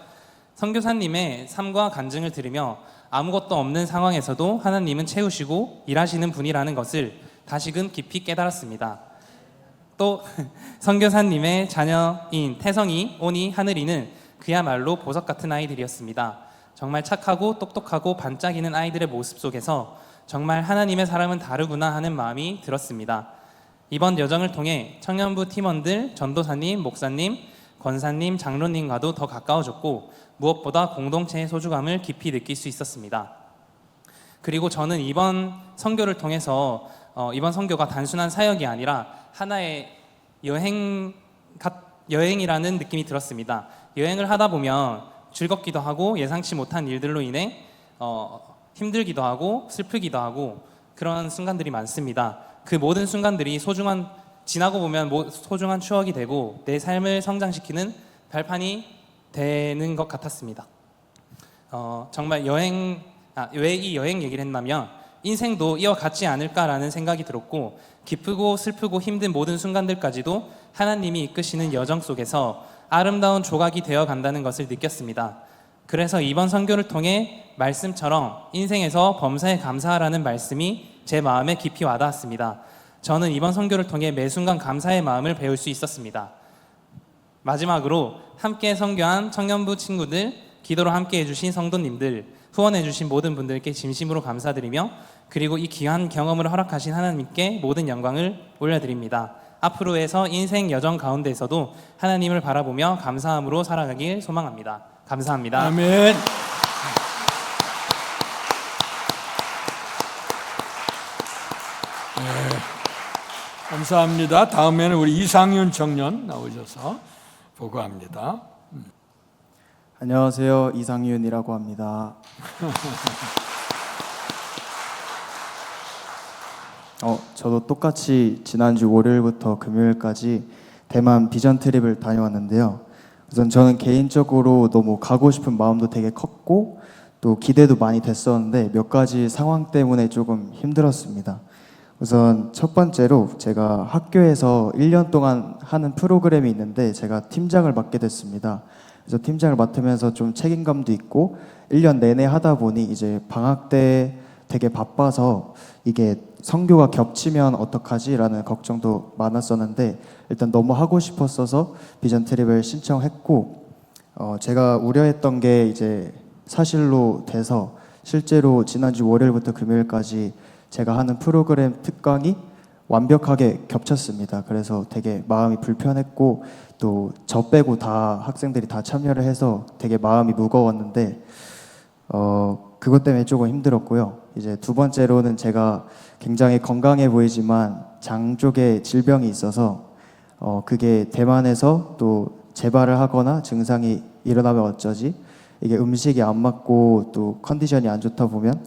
선교사님의 삶과 간증을 들으며 아무것도 없는 상황에서도 하나님은 채우시고 일하시는 분이라는 것을 다시금 깊이 깨달았습니다. 또 선교사님의 자녀인 태성이, 오니, 하늘이는 그야말로 보석 같은 아이들이었습니다. 정말 착하고 똑똑하고 반짝이는 아이들의 모습 속에서 정말 하나님의 사람은 다르구나 하는 마음이 들었습니다. 이번 여정을 통해 청년부 팀원들, 전도사님, 목사님, 권사님, 장로님과도 더 가까워졌고 무엇보다 공동체의 소중함을 깊이 느낄 수 있었습니다. 그리고 저는 이번 선교를 통해서 이번 선교가 단순한 사역이 아니라 하나의 여행이라는 느낌이 들었습니다. 여행을 하다 보면 즐겁기도 하고 예상치 못한 일들로 인해 힘들기도 하고 슬프기도 하고 그런 순간들이 많습니다. 그 모든 순간들이 지나고 보면 소중한 추억이 되고 내 삶을 성장시키는 발판이 되는 것 같았습니다. 정말 왜 이 여행 얘기를 했냐면 인생도 이와 같지 않을까라는 생각이 들었고 기쁘고 슬프고 힘든 모든 순간들까지도 하나님이 이끄시는 여정 속에서 아름다운 조각이 되어 간다는 것을 느꼈습니다. 그래서 이번 선교를 통해 말씀처럼 인생에서 범사에 감사하라는 말씀이 제 마음에 깊이 와닿았습니다. 저는 이번 선교를 통해 매 순간 감사의 마음을 배울 수 있었습니다. 마지막으로 함께 선교한 청년부 친구들, 기도로 함께 해주신 성도님들, 후원해주신 모든 분들께 진심으로 감사드리며 그리고 이 귀한 경험을 허락하신 하나님께 모든 영광을 올려드립니다. 앞으로에서 인생 여정 가운데에서도 하나님을 바라보며 감사함으로 살아가길 소망합니다. 감사합니다. 아멘. 감사합니다. 다음에는 우리 이상윤 청년 나오셔서 보고합니다. 안녕하세요. 이상윤이라고 합니다. 저도 똑같이 지난주 월요일부터 금요일까지 대만 비전 트립을 다녀왔는데요. 우선 저는 개인적으로 너무 가고 싶은 마음도 되게 컸고 또 기대도 많이 됐었는데 몇 가지 상황 때문에 조금 힘들었습니다. 우선 첫 번째로 제가 학교에서 1년 동안 하는 프로그램이 있는데 제가 팀장을 맡게 됐습니다. 그래서 팀장을 맡으면서 좀 책임감도 있고 1년 내내 하다 보니 이제 방학 때 되게 바빠서 이게 선교가 겹치면 어떡하지라는 걱정도 많았었는데 일단 너무 하고 싶었어서 비전 트립을 신청했고 제가 우려했던 게 이제 사실로 돼서 실제로 지난주 월요일부터 금요일까지 제가 하는 프로그램 특강이 완벽하게 겹쳤습니다. 그래서 되게 마음이 불편했고 또 저 빼고 다 학생들이 다 참여를 해서 되게 마음이 무거웠는데 그것 때문에 조금 힘들었고요. 이제 두 번째로는 제가 굉장히 건강해 보이지만 장 쪽에 질병이 있어서 그게 대만에서 또 재발을 하거나 증상이 일어나면 어쩌지? 이게 음식이 안 맞고 또 컨디션이 안 좋다 보면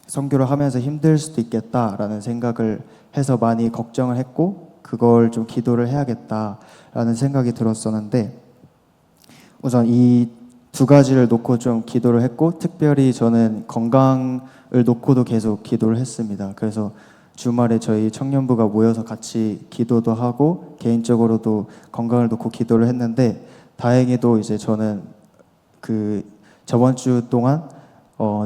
선교를 하면서 힘들 수도 있겠다라는 생각을 해서 많이 걱정을 했고 그걸 좀 기도를 해야겠다라는 생각이 들었었는데 우선 이 두 가지를 놓고 좀 기도를 했고 특별히 저는 건강을 놓고도 계속 기도를 했습니다. 그래서 주말에 저희 청년부가 모여서 같이 기도도 하고 개인적으로도 건강을 놓고 기도를 했는데 다행히도 이제 저는 그 저번 주 동안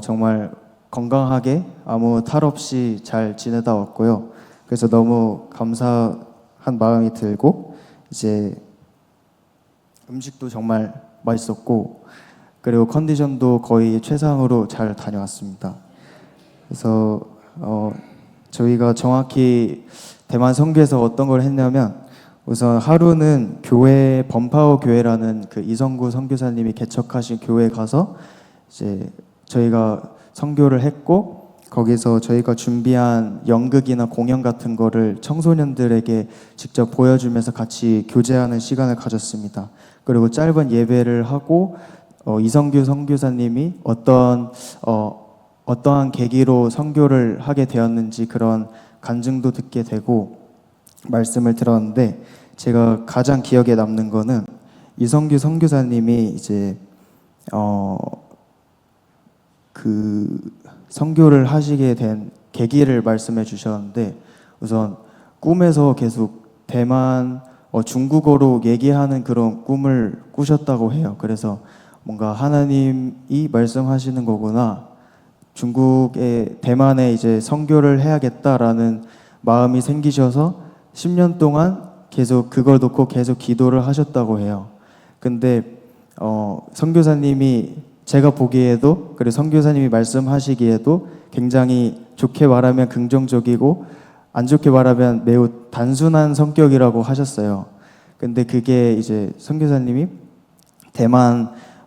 정말 건강하게 아무 탈 없이 잘 지내다 왔고요. 그래서 너무 감사한 마음이 들고 이제 음식도 정말 맛있었고 그리고 컨디션도 거의 최상으로 잘 다녀왔습니다. 그래서 저희가 정확히 대만 선교에서 어떤 걸 했냐면 우선 하루는 교회 범파워 교회라는 그 이성구 선교사님이 개척하신 교회에 가서 이제 저희가 선교를 했고 거기서 저희가 준비한 연극이나 공연 같은 거를 청소년들에게 직접 보여주면서 같이 교제하는 시간을 가졌습니다. 그리고 짧은 예배를 하고 이성규 선교사님이 어떠한 계기로 선교를 하게 되었는지 그런 간증도 듣게 되고 말씀을 들었는데 제가 가장 기억에 남는 거는 이성규 선교사님이 이제 그 선교를 하시게 된 계기를 말씀해 주셨는데 우선 꿈에서 계속 대만 중국어로 얘기하는 그런 꿈을 꾸셨다고 해요. 그래서 뭔가 하나님이 말씀하시는 거구나. 중국에 대만에 이제 선교를 해야겠다라는 마음이 생기셔서 10년 동안 계속 그걸 놓고 계속 기도를 하셨다고 해요. 근데 선교사님이 제가 보기에도 그리고 선교사님이 말씀하시기에도 굉장히 좋게 말하면 긍정적이고 안 좋게 말하면 매우 단순한 성격이라고 하셨어요. 근데 그게 이제 선교사님이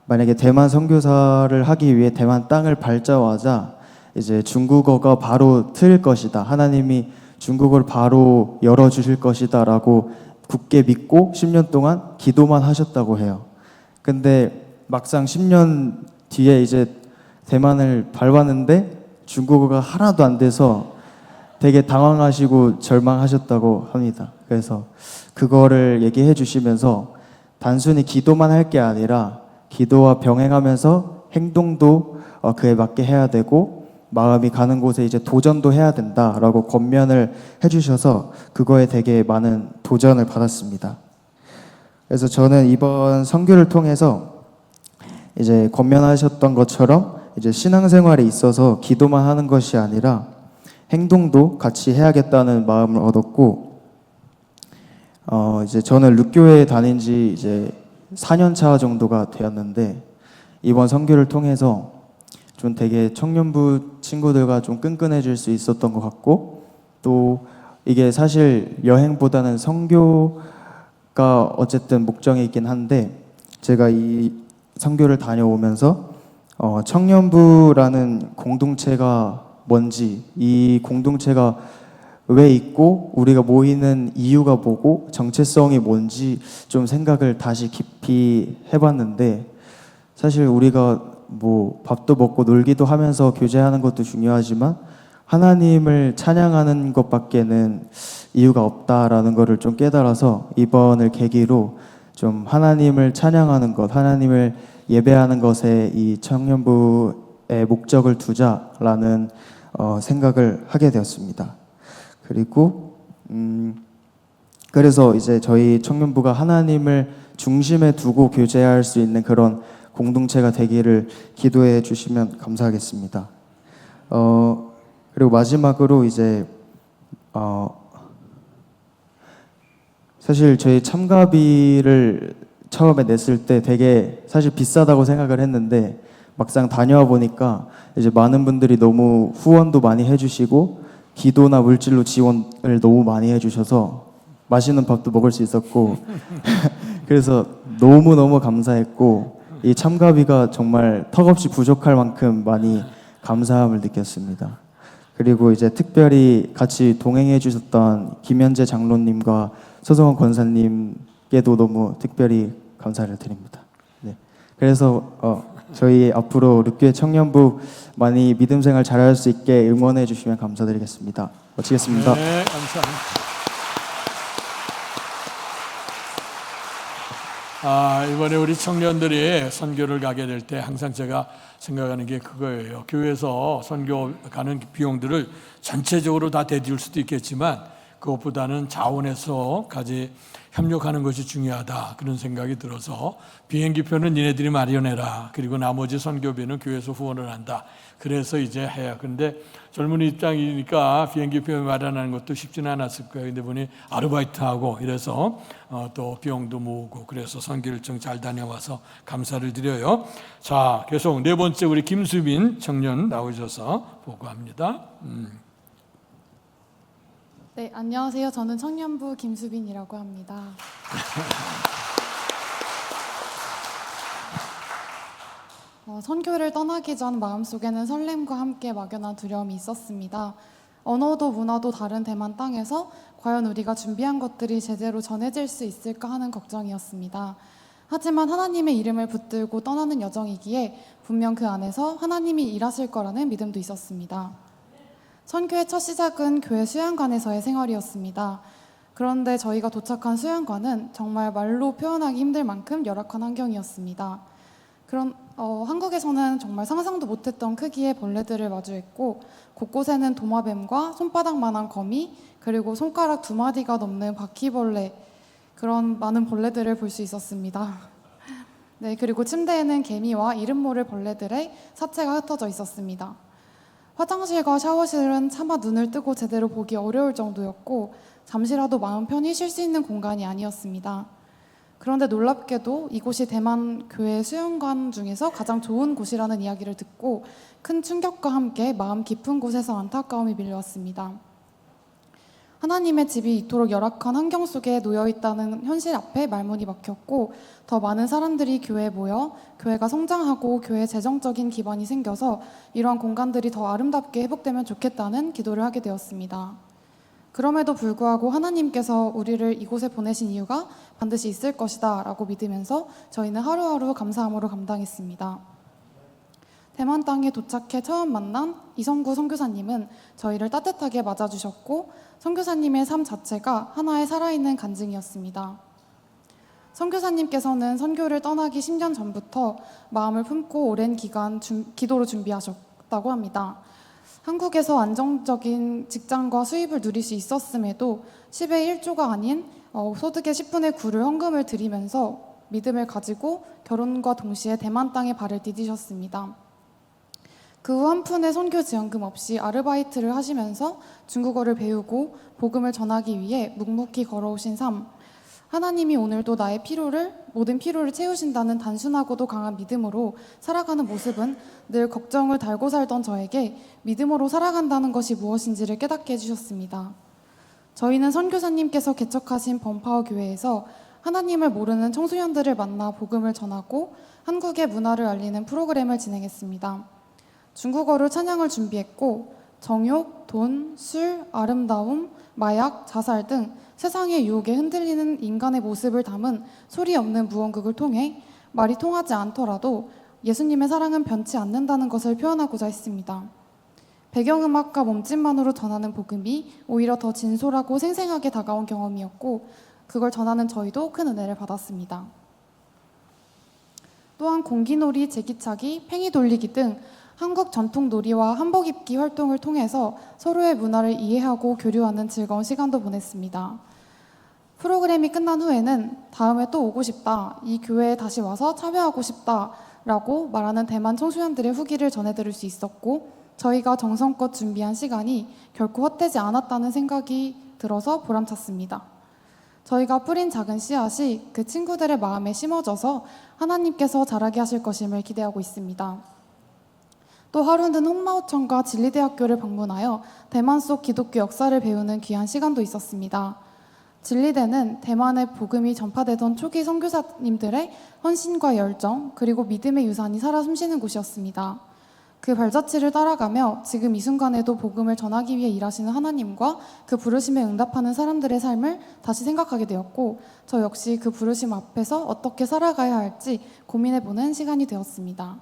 만약에 대만 선교사를 하기 위해 대만 땅을 밟자마자 이제 중국어가 바로 트일 것이다. 하나님이 중국어를 바로 열어주실 것이다 라고 굳게 믿고 10년 동안 기도만 하셨다고 해요. 근데 막상 10년 뒤에 이제 대만을 밟았는데 중국어가 하나도 안 돼서 되게 당황하시고 절망하셨다고 합니다. 그래서 그거를 얘기해 주시면서 단순히 기도만 할 게 아니라 기도와 병행하면서 행동도 그에 맞게 해야 되고 마음이 가는 곳에 이제 도전도 해야 된다라고 권면을 해주셔서 그거에 되게 많은 도전을 받았습니다. 그래서 저는 이번 선교를 통해서 이제 권면하셨던 것처럼 이제 신앙생활에 있어서 기도만 하는 것이 아니라 행동도 같이 해야겠다는 마음을 얻었고 이제 저는 룻교회에 다닌 지 이제 4년 차 정도가 되었는데 이번 선교를 통해서 좀 되게 청년부 친구들과 좀 끈끈해질 수 있었던 것 같고 또 이게 사실 여행보다는 선교가 어쨌든 목적이 있긴 한데 제가 이 선교를 다녀오면서 청년부라는 공동체가 뭔지 이 공동체가 왜 있고 우리가 모이는 이유가 뭐고 정체성이 뭔지 좀 생각을 다시 깊이 해봤는데 사실 우리가 뭐 밥도 먹고 놀기도 하면서 교제하는 것도 중요하지만 하나님을 찬양하는 것밖에는 이유가 없다라는 것을 좀 깨달아서 이번을 계기로 좀 하나님을 찬양하는 것, 하나님을 예배하는 것에 이 청년부의 목적을 두자라는 생각을 하게 되었습니다. 그리고 그래서 이제 저희 청년부가 하나님을 중심에 두고 교제할 수 있는 그런 공동체가 되기를 기도해 주시면 감사하겠습니다. 그리고 마지막으로 이제 사실 저희 참가비를 처음에 냈을 때 되게 사실 비싸다고 생각을 했는데 막상 다녀와 보니까 이제 많은 분들이 너무 후원도 많이 해주시고 기도나 물질로 지원을 너무 많이 해주셔서 맛있는 밥도 먹을 수 있었고 그래서 너무너무 감사했고 이 참가비가 정말 턱없이 부족할 만큼 많이 감사함을 느꼈습니다. 그리고 이제 특별히 같이 동행해 주셨던 김현재 장로님과 서성원 권사님께도 너무 특별히 감사를 드립니다. 네. 그래서 저희 앞으로 룻교회 청년부 많이 믿음 생활 잘할 수 있게 응원해 주시면 감사드리겠습니다. 마치겠습니다. 네, 감사합니다. 이번에 우리 청년들이 선교를 가게 될 때 항상 제가 생각하는 게 그거예요. 교회에서 선교 가는 비용들을 전체적으로 다 대줄 수도 있겠지만 그것보다는 자원해서 같이 협력하는 것이 중요하다, 그런 생각이 들어서 비행기표는 니네들이 마련해라, 그리고 나머지 선교비는 교회에서 후원을 한다. 그래서 이제 해야. 근데 젊은 입장이니까 비행기표 마련하는 것도 쉽지는 않았을 거예요. 근데 보니 아르바이트하고 이래서 또 비용도 모으고 그래서 선교 일정 잘 다녀와서 감사를 드려요. 자, 계속 네 번째 우리 김수빈 청년 나오셔서 보고합니다. 네, 안녕하세요. 저는 청년부 김수빈이라고 합니다. 선교를 떠나기 전 마음속에는 설렘과 함께 막연한 두려움이 있었습니다. 언어도 문화도 다른 대만 땅에서 과연 우리가 준비한 것들이 제대로 전해질 수 있을까 하는 걱정이었습니다. 하지만 하나님의 이름을 붙들고 떠나는 여정이기에 분명 그 안에서 하나님이 일하실 거라는 믿음도 있었습니다. 선교의 첫 시작은 교회 수양관에서의 생활이었습니다. 그런데 저희가 도착한 수양관은 정말 말로 표현하기 힘들 만큼 열악한 환경이었습니다. 한국에서는 정말 상상도 못했던 크기의 벌레들을 마주했고 곳곳에는 도마뱀과 손바닥만한 거미, 그리고 손가락 2마디가 넘는 바퀴벌레, 그런 많은 벌레들을 볼 수 있었습니다. 네, 그리고 침대에는 개미와 이름 모를 벌레들의 사체가 흩어져 있었습니다. 화장실과 샤워실은 차마 눈을 뜨고 제대로 보기 어려울 정도였고 잠시라도 마음 편히 쉴 수 있는 공간이 아니었습니다. 그런데 놀랍게도 이곳이 대만 교회 수영관 중에서 가장 좋은 곳이라는 이야기를 듣고 큰 충격과 함께 마음 깊은 곳에서 안타까움이 밀려왔습니다. 하나님의 집이 이토록 열악한 환경 속에 놓여있다는 현실 앞에 말문이 막혔고 더 많은 사람들이 교회에 모여 교회가 성장하고 교회에 재정적인 기반이 생겨서 이러한 공간들이 더 아름답게 회복되면 좋겠다는 기도를 하게 되었습니다. 그럼에도 불구하고 하나님께서 우리를 이곳에 보내신 이유가 반드시 있을 것이다 라고 믿으면서 저희는 하루하루 감사함으로 감당했습니다. 대만 땅에 도착해 처음 만난 이성구 선교사님은 저희를 따뜻하게 맞아주셨고 선교사님의 삶 자체가 하나의 살아있는 간증이었습니다. 선교사님께서는 선교를 떠나기 10년 전부터 마음을 품고 오랜 기간 기도로 준비하셨다고 합니다. 한국에서 안정적인 직장과 수입을 누릴 수 있었음에도 10의 1조가 아닌 소득의 10분의 9를 헌금을 드리면서 믿음을 가지고 결혼과 동시에 대만 땅에 발을 디디셨습니다. 그 후 한 푼의 선교 지원금 없이 아르바이트를 하시면서 중국어를 배우고 복음을 전하기 위해 묵묵히 걸어오신 삶, 하나님이 오늘도 나의 모든 필요를 채우신다는 단순하고도 강한 믿음으로 살아가는 모습은 늘 걱정을 달고 살던 저에게 믿음으로 살아간다는 것이 무엇인지를 깨닫게 해주셨습니다. 저희는 선교사님께서 개척하신 범파워 교회에서 하나님을 모르는 청소년들을 만나 복음을 전하고 한국의 문화를 알리는 프로그램을 진행했습니다. 중국어로 찬양을 준비했고 정욕, 돈, 술, 아름다움, 마약, 자살 등 세상의 유혹에 흔들리는 인간의 모습을 담은 소리 없는 무언극을 통해 말이 통하지 않더라도 예수님의 사랑은 변치 않는다는 것을 표현하고자 했습니다. 배경음악과 몸짓만으로 전하는 복음이 오히려 더 진솔하고 생생하게 다가온 경험이었고 그걸 전하는 저희도 큰 은혜를 받았습니다. 또한 공기놀이, 제기차기, 팽이 돌리기 등 한국 전통 놀이와 한복 입기 활동을 통해서 서로의 문화를 이해하고 교류하는 즐거운 시간도 보냈습니다. 프로그램이 끝난 후에는 다음에 또 오고 싶다, 이 교회에 다시 와서 참여하고 싶다라고 말하는 대만 청소년들의 후기를 전해들을 수 있었고 저희가 정성껏 준비한 시간이 결코 헛되지 않았다는 생각이 들어서 보람찼습니다. 저희가 뿌린 작은 씨앗이 그 친구들의 마음에 심어져서 하나님께서 자라게 하실 것임을 기대하고 있습니다. 또 하루는 홍마오청과 진리대학교를 방문하여 대만 속 기독교 역사를 배우는 귀한 시간도 있었습니다. 진리대는 대만의 복음이 전파되던 초기 선교사님들의 헌신과 열정 그리고 믿음의 유산이 살아 숨쉬는 곳이었습니다. 그 발자취를 따라가며 지금 이 순간에도 복음을 전하기 위해 일하시는 하나님과 그 부르심에 응답하는 사람들의 삶을 다시 생각하게 되었고 저 역시 그 부르심 앞에서 어떻게 살아가야 할지 고민해보는 시간이 되었습니다.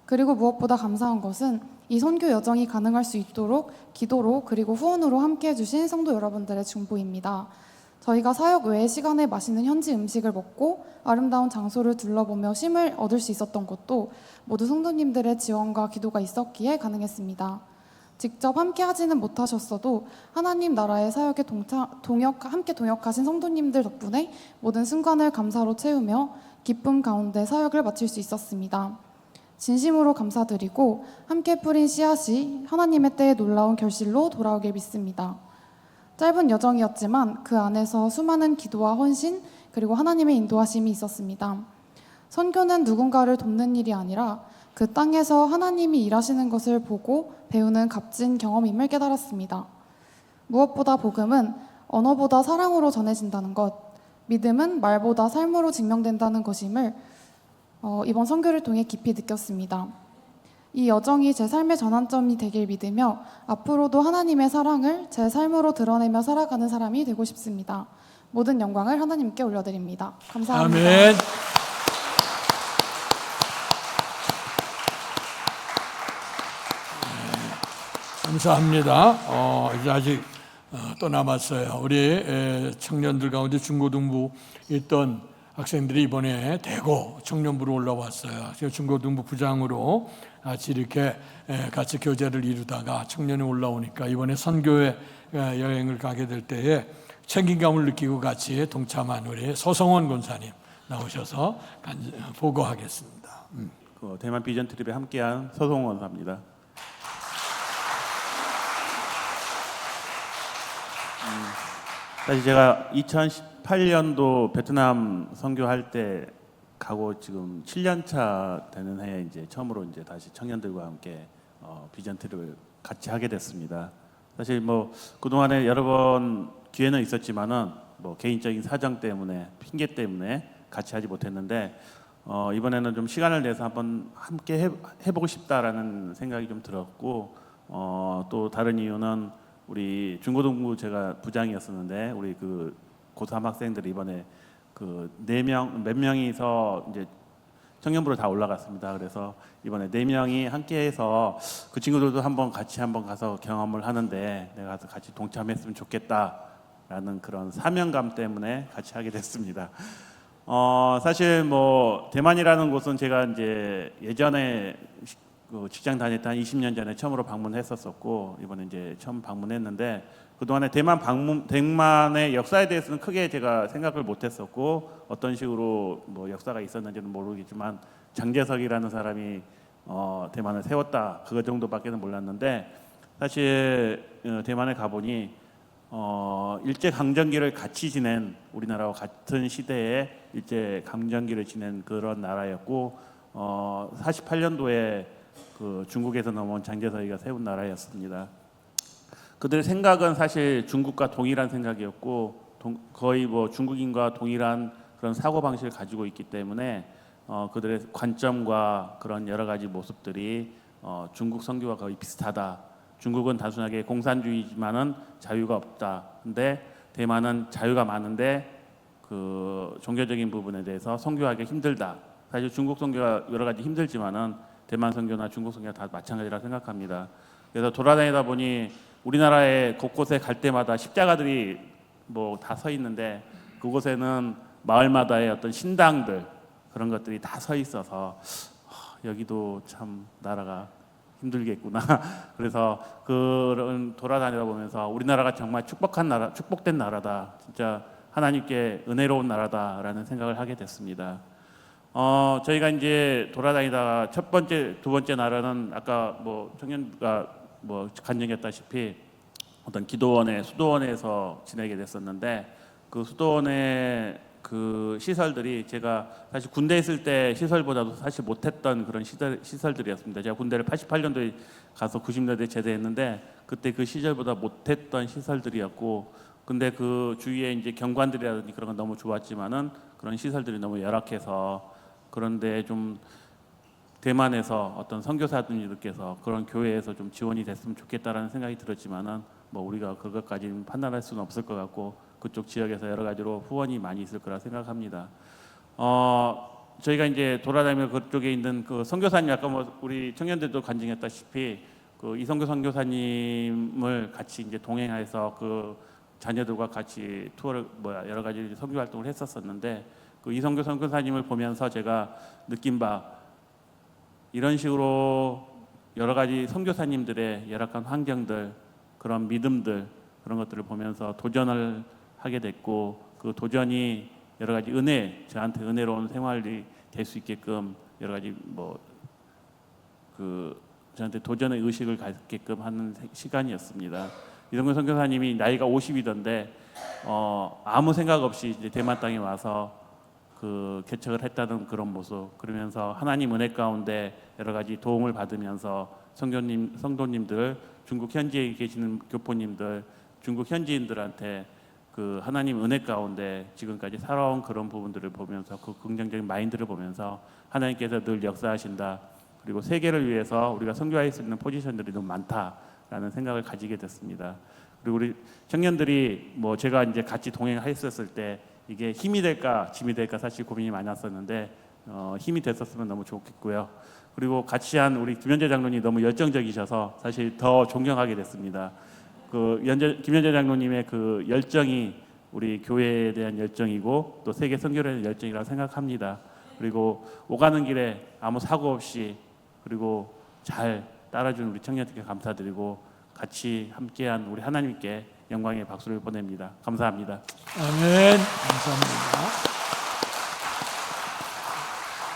그리고 무엇보다 감사한 것은 이 선교 여정이 가능할 수 있도록 기도로 그리고 후원으로 함께해 주신 성도 여러분들의 중보입니다. 저희가 사역 외의 시간에 맛있는 현지 음식을 먹고 아름다운 장소를 둘러보며 쉼을 얻을 수 있었던 것도 모두 성도님들의 지원과 기도가 있었기에 가능했습니다. 직접 함께 하지는 못하셨어도 하나님 나라의 사역에 함께 동역하신 성도님들 덕분에 모든 순간을 감사로 채우며 기쁨 가운데 사역을 마칠 수 있었습니다. 진심으로 감사드리고 함께 뿌린 씨앗이 하나님의 때에 놀라운 결실로 돌아오길 믿습니다. 짧은 여정이었지만 그 안에서 수많은 기도와 헌신 그리고 하나님의 인도하심이 있었습니다. 선교는 누군가를 돕는 일이 아니라 그 땅에서 하나님이 일하시는 것을 보고 배우는 값진 경험임을 깨달았습니다. 무엇보다 복음은 언어보다 사랑으로 전해진다는 것, 믿음은 말보다 삶으로 증명된다는 것임을 이번 선교를 통해 깊이 느꼈습니다. 이 여정이 제 삶의 전환점이 되길 믿으며 앞으로도 하나님의 사랑을 제 삶으로 드러내며 살아가는 사람이 되고 싶습니다. 모든 영광을 하나님께 올려드립니다. 감사합니다. 아멘. 감사합니다. 이제 아직 또 남았어요. 우리 청년들 가운데 중고등부 있던 학생들이 이번에 대구 청년부로 올라왔어요. 제가 중고등부 부장으로 같이 이렇게 같이 교제를 이루다가 청년이 올라오니까 이번에 선교회 여행을 가게 될 때에 책임감을 느끼고 같이 동참한 우리 서성원 권사님 나오셔서 보고하겠습니다. 그 대만 비전 트립에 함께한 서성원 권사입니다. 사실 제가 2018년도 베트남 선교할 때 가고 지금 7년차 되는 해에 이제 처음으로 이제 다시 청년들과 함께 비전 트립을 같이 하게 됐습니다. 사실 뭐 그동안에 여러 번 기회는 있었지만은 뭐 개인적인 사정 때문에 핑계 때문에 같이 하지 못했는데 이번에는 좀 시간을 내서 한번 함께 해보고 싶다라는 생각이 좀 들었고 또 다른 이유는 우리 중고등부 제가 부장이었었는데 우리 그 고3 학생들이 이번에 그 몇 명이서 이제 청년부로 다 올라갔습니다. 그래서 이번에 4명이 함께해서 그 친구들도 같이 한번 가서 경험을 하는데 내가 가서 같이 동참했으면 좋겠다라는 그런 사명감 때문에 같이 하게 됐습니다. 사실 뭐 대만이라는 곳은 제가 이제 예전에 그 직장 다닐 때 한 20년 전에 처음으로 방문했었었고 이번에 이제 처음 방문했는데 그동안에 대만의 역사에 대해서는 크게 제가 생각을 못했었고 어떤 식으로 뭐 역사가 있었는지는 모르겠지만 장제석이라는 사람이 대만을 세웠다 그거 정도밖에는 몰랐는데 사실 대만에 가보니 일제 강점기를 같이 지낸 우리나라와 같은 시대에 일제 강점기를 지낸 그런 나라였고 48년도에 그 중국에서 넘어온 장제석이가 세운 나라였습니다. 그들의 생각은 사실 중국과 동일한 생각이었고 거의 뭐 중국인과 동일한 그런 사고 방식을 가지고 있기 때문에 그들의 관점과 그런 여러 가지 모습들이 중국 선교와 거의 비슷하다. 중국은 단순하게 공산주의지만은 자유가 없다. 근데 대만은 자유가 많은데 그 종교적인 부분에 대해서 선교하기 힘들다. 사실 중국 선교가 여러 가지 힘들지만은 대만 선교나 중국 선교가 다 마찬가지라 생각합니다. 그래서 돌아다니다 보니 우리나라의 곳곳에 갈 때마다 십자가들이 뭐 다 서 있는데 그곳에는 마을마다의 어떤 신당들 그런 것들이 다 서 있어서 여기도 참 나라가 힘들겠구나. 그래서 그런 돌아다니다 보면서 우리나라가 정말 축복한 나라, 축복된 나라다. 진짜 하나님께 은혜로운 나라다라는 생각을 하게 됐습니다. 저희가 이제 돌아다니다가 첫 번째, 두 번째 나라는 아까 뭐 청년가 뭐 간증했다시피 어떤 기도원에 수도원에서 지내게 됐었는데 그 수도원의 그 시설들이 제가 사실 군대 있을 때 시설보다도 사실 못했던 그런 시설들이었습니다. 제가 군대를 88년도에 가서 90년대에 제대했는데 그때 그 시절보다 못했던 시설들이었고, 근데 그 주위에 이제 경관들이라든지 그런 건 너무 좋았지만은 그런 시설들이 너무 열악해서, 그런데 좀 대만에서 어떤 선교사님들께서 그런 교회에서 좀 지원이 됐으면 좋겠다라는 생각이 들었지만은 뭐 우리가 그것까지 판단할 수는 없을 것 같고 그쪽 지역에서 여러 가지로 후원이 많이 있을 거라 생각합니다. 저희가 이제 돌아다니며 그쪽에 있는 그 선교사님, 아까 뭐 우리 청년들도 간증했다시피 그 이성교 선교사님을 같이 이제 동행해서 그 자녀들과 같이 투어를 여러 가지 선교 활동을 했었었는데 그 이성교 선교사님을 보면서 제가 느낀 바, 이런 식으로 여러 가지 선교사님들의 열악한 환경들, 그런 믿음들, 그런 것들을 보면서 도전을 하게 됐고, 그 도전이 여러 가지 은혜, 저한테 은혜로운 생활이 될 수 있게끔 여러 가지 저한테 도전의 의식을 갖게끔 하는 시간이었습니다. 이성근 선교사님이 나이가 50이던데 아무 생각 없이 이제 대만 땅에 와서 그 개척을 했다는 그런 모습, 그러면서 하나님 은혜 가운데 여러 가지 도움을 받으면서 성도님들, 중국 현지에 계시는 교포님들, 중국 현지인들한테 그 하나님 은혜 가운데 지금까지 살아온 그런 부분들을 보면서, 그 긍정적인 마인드를 보면서 하나님께서 늘 역사하신다, 그리고 세계를 위해서 우리가 선교할 수 있는 포지션들이 너무 많다라는 생각을 가지게 됐습니다. 그리고 우리 청년들이 뭐 제가 이제 같이 동행했었을 때 이게 힘이 될까 짐이 될까 사실 고민이 많았었는데 힘이 됐었으면 너무 좋겠고요. 그리고 같이 한 우리 김현재 장로님이 너무 열정적이셔서 사실 더 존경하게 됐습니다. 김현재 장로님의 그 열정이 우리 교회에 대한 열정이고 또 세계 선교에 대한 열정이라고 생각합니다. 그리고 오가는 길에 아무 사고 없이 그리고 잘 따라준 우리 청년들께 감사드리고 같이 함께한 우리 하나님께 영광의 박수를 보냅니다. 감사합니다. 아멘. 감사합니다.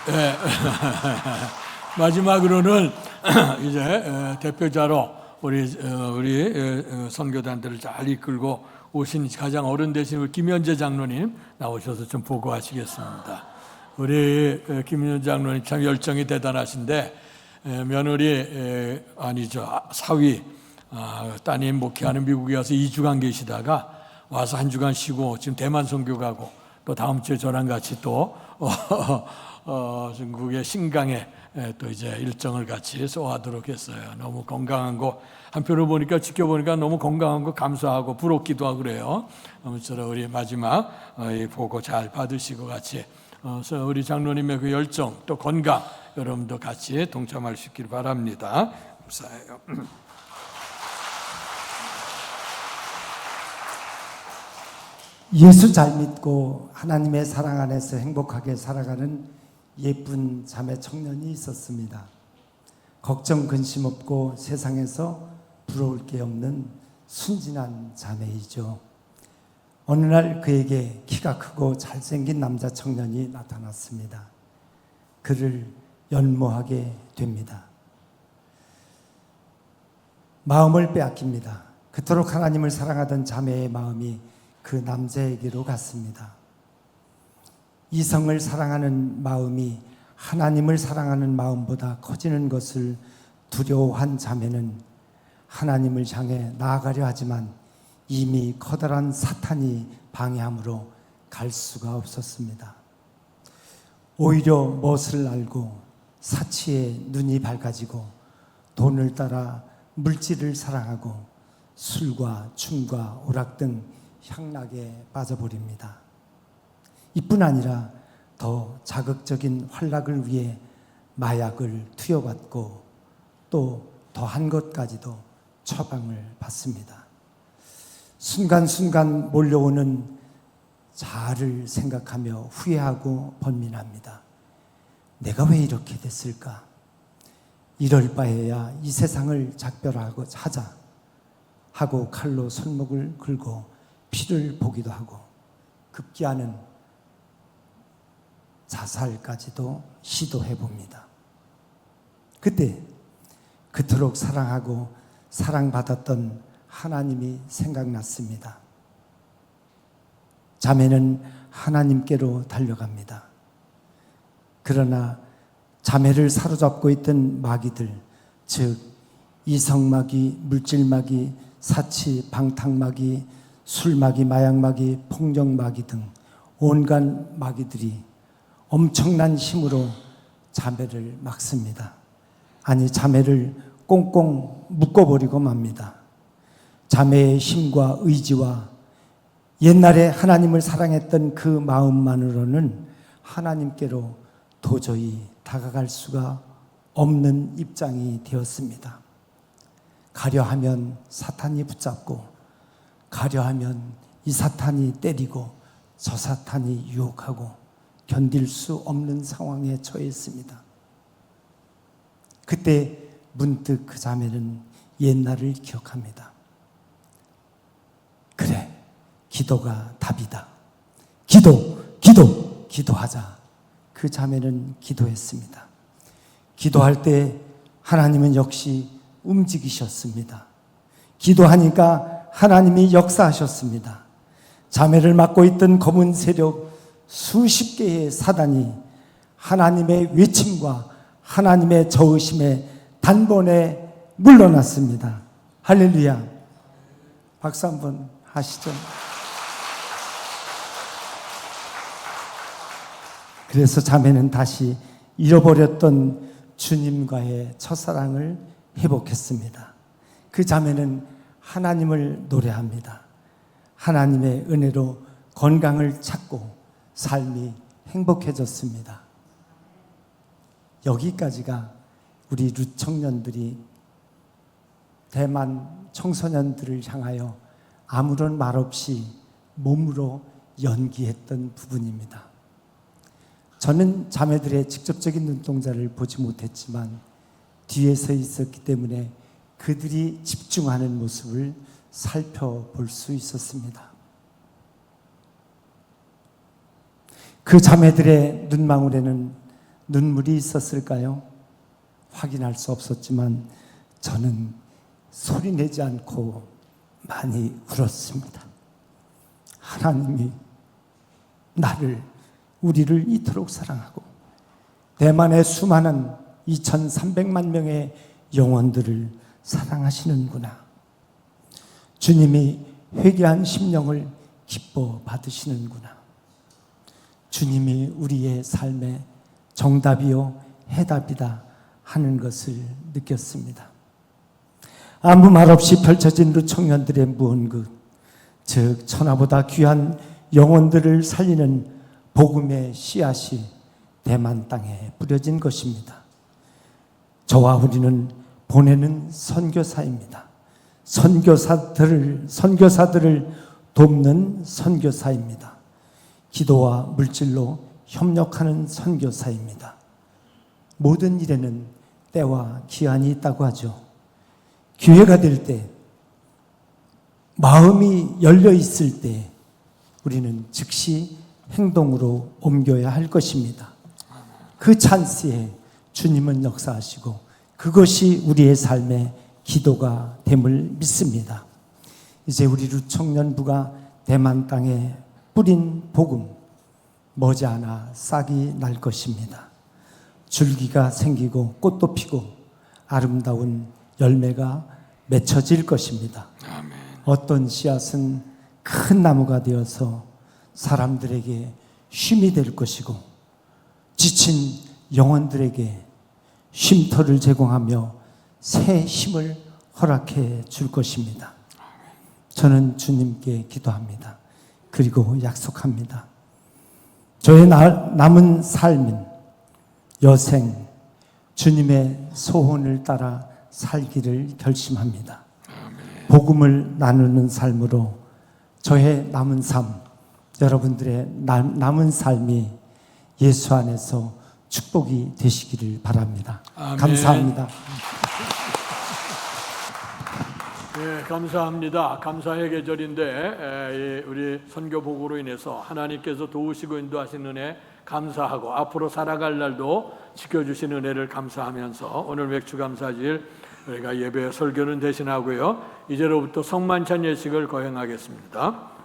네. 마지막으로는 이제 대표자로 우리 선교단들을 잘 이끌고 오신 가장 어른 되신 우리 김현재 장로님 나오셔서 좀 보고하시겠습니다. 우리 김현재 장로님 참 열정이 대단하신데 며느리 사위 따님 목회하는 미국에 와서 2주간 계시다가 와서 1주간 쉬고 지금 대만 선교 가고 또 다음 주에 저랑 같이 또 중국의 신강에 또 이제 일정을 같이 소화하도록 했어요. 너무 건강한 거 한편으로 보니까 지켜보니까 너무 건강한 거 감사하고 부럽기도 하고 그래요. 아무쪼록 우리 마지막 보고 잘 받으시고 같이 우리 장로님의 그 열정 또 건강 여러분도 같이 동참할 수 있기를 바랍니다. 감사해요. 예수 잘 믿고 하나님의 사랑 안에서 행복하게 살아가는 예쁜 자매 청년이 있었습니다. 걱정 근심 없고 세상에서 부러울 게 없는 순진한 자매이죠. 어느 날 그에게 키가 크고 잘생긴 남자 청년이 나타났습니다. 그를 연모하게 됩니다. 마음을 빼앗깁니다. 그토록 하나님을 사랑하던 자매의 마음이 그 남자에게로 갔습니다. 이성을 사랑하는 마음이 하나님을 사랑하는 마음보다 커지는 것을 두려워한 자매는 하나님을 향해 나아가려 하지만 이미 커다란 사탄이 방해함으로 갈 수가 없었습니다. 오히려 멋을 알고 사치에 눈이 밝아지고 돈을 따라 물질을 사랑하고 술과 춤과 오락 등 향락에 빠져버립니다. 이뿐 아니라 더 자극적인 활락을 위해 마약을 투여받고 또 더한 것까지도 처방을 받습니다. 순간순간 몰려오는 자아를 생각하며 후회하고 번민합니다. 내가 왜 이렇게 됐을까? 이럴 바에야 이 세상을 작별하고 하자 하고 칼로 손목을 긁고 피를 보기도 하고 급기야는 자살까지도 시도해 봅니다. 그때 그토록 사랑하고 사랑받았던 하나님이 생각났습니다. 자매는 하나님께로 달려갑니다. 그러나 자매를 사로잡고 있던 마귀들, 즉 이성마귀, 물질마귀, 사치, 방탕마귀, 술마귀, 마약마귀, 폭력마귀 등 온갖 마귀들이 엄청난 힘으로 자매를 막습니다. 아니, 자매를 꽁꽁 묶어버리고 맙니다. 자매의 힘과 의지와 옛날에 하나님을 사랑했던 그 마음만으로는 하나님께로 도저히 다가갈 수가 없는 입장이 되었습니다. 가려하면 사탄이 붙잡고, 가려하면 이 사탄이 때리고 저 사탄이 유혹하고 견딜 수 없는 상황에 처했습니다. 그때 문득 그 자매는 옛날을 기억합니다. 그래, 기도가 답이다. 기도하자. 그 자매는 기도했습니다. 기도할 때 하나님은 역시 움직이셨습니다. 기도하니까 하나님이 역사하셨습니다. 자매를 맡고 있던 검은 세력 수십 개의 사단이 하나님의 외침과 하나님의 저으심에 단번에 물러났습니다. 할렐루야. 박수 한번 하시죠. 그래서 자매는 다시 잃어버렸던 주님과의 첫사랑을 회복했습니다. 그 자매는 하나님을 노래합니다. 하나님의 은혜로 건강을 찾고 삶이 행복해졌습니다. 여기까지가 우리 룻 청년들이 대만 청소년들을 향하여 아무런 말 없이 몸으로 연기했던 부분입니다. 저는 자매들의 직접적인 눈동자를 보지 못했지만 뒤에서 있었기 때문에 그들이 집중하는 모습을 살펴볼 수 있었습니다. 그 자매들의 눈망울에는 눈물이 있었을까요? 확인할 수 없었지만 저는 소리내지 않고 많이 울었습니다. 하나님이 우리를 이토록 사랑하고 대만의 수많은 2,300만 명의 영혼들을 사랑하시는구나. 주님이 회개한 심령을 기뻐 받으시는구나. 주님이 우리의 삶의 정답이요 해답이다 하는 것을 느꼈습니다. 아무 말 없이 펼쳐진 루 청년들의 무언극, 즉 천하보다 귀한 영혼들을 살리는 복음의 씨앗이 대만 땅에 뿌려진 것입니다. 저와 우리는 보내는 선교사입니다. 선교사들을 돕는 선교사입니다. 기도와 물질로 협력하는 선교사입니다. 모든 일에는 때와 기한이 있다고 하죠. 기회가 될 때, 마음이 열려 있을 때 우리는 즉시 행동으로 옮겨야 할 것입니다. 그 찬스에 주님은 역사하시고 그것이 우리의 삶의 기도가 됨을 믿습니다. 이제 우리 루 청년부가 대만 땅에 뿌린 복음 머지않아 싹이 날 것입니다. 줄기가 생기고 꽃도 피고 아름다운 열매가 맺혀질 것입니다. 아멘. 어떤 씨앗은 큰 나무가 되어서 사람들에게 쉼이 될 것이고 지친 영혼들에게 쉼터를 제공하며 새 힘을 허락해 줄 것입니다. 저는 주님께 기도합니다. 그리고 약속합니다. 저의 남은 삶은 여생 주님의 소원을 따라 살기를 결심합니다. 복음을 나누는 삶으로 저의 남은 삶, 여러분들의 남은 삶이 예수 안에서 축복이 되시기를 바랍니다. 아멘. 감사합니다. 네, 감사합니다. 감사의 계절인데 우리 선교 복으로 인해서 하나님께서 도우시고 인도하시는 은혜 감사하고 앞으로 살아갈 날도 지켜주신 은혜를 감사하면서 오늘 맥주감사질 우리가 예배 설교는 대신하고요. 이제로부터 성만찬 예식을 거행하겠습니다.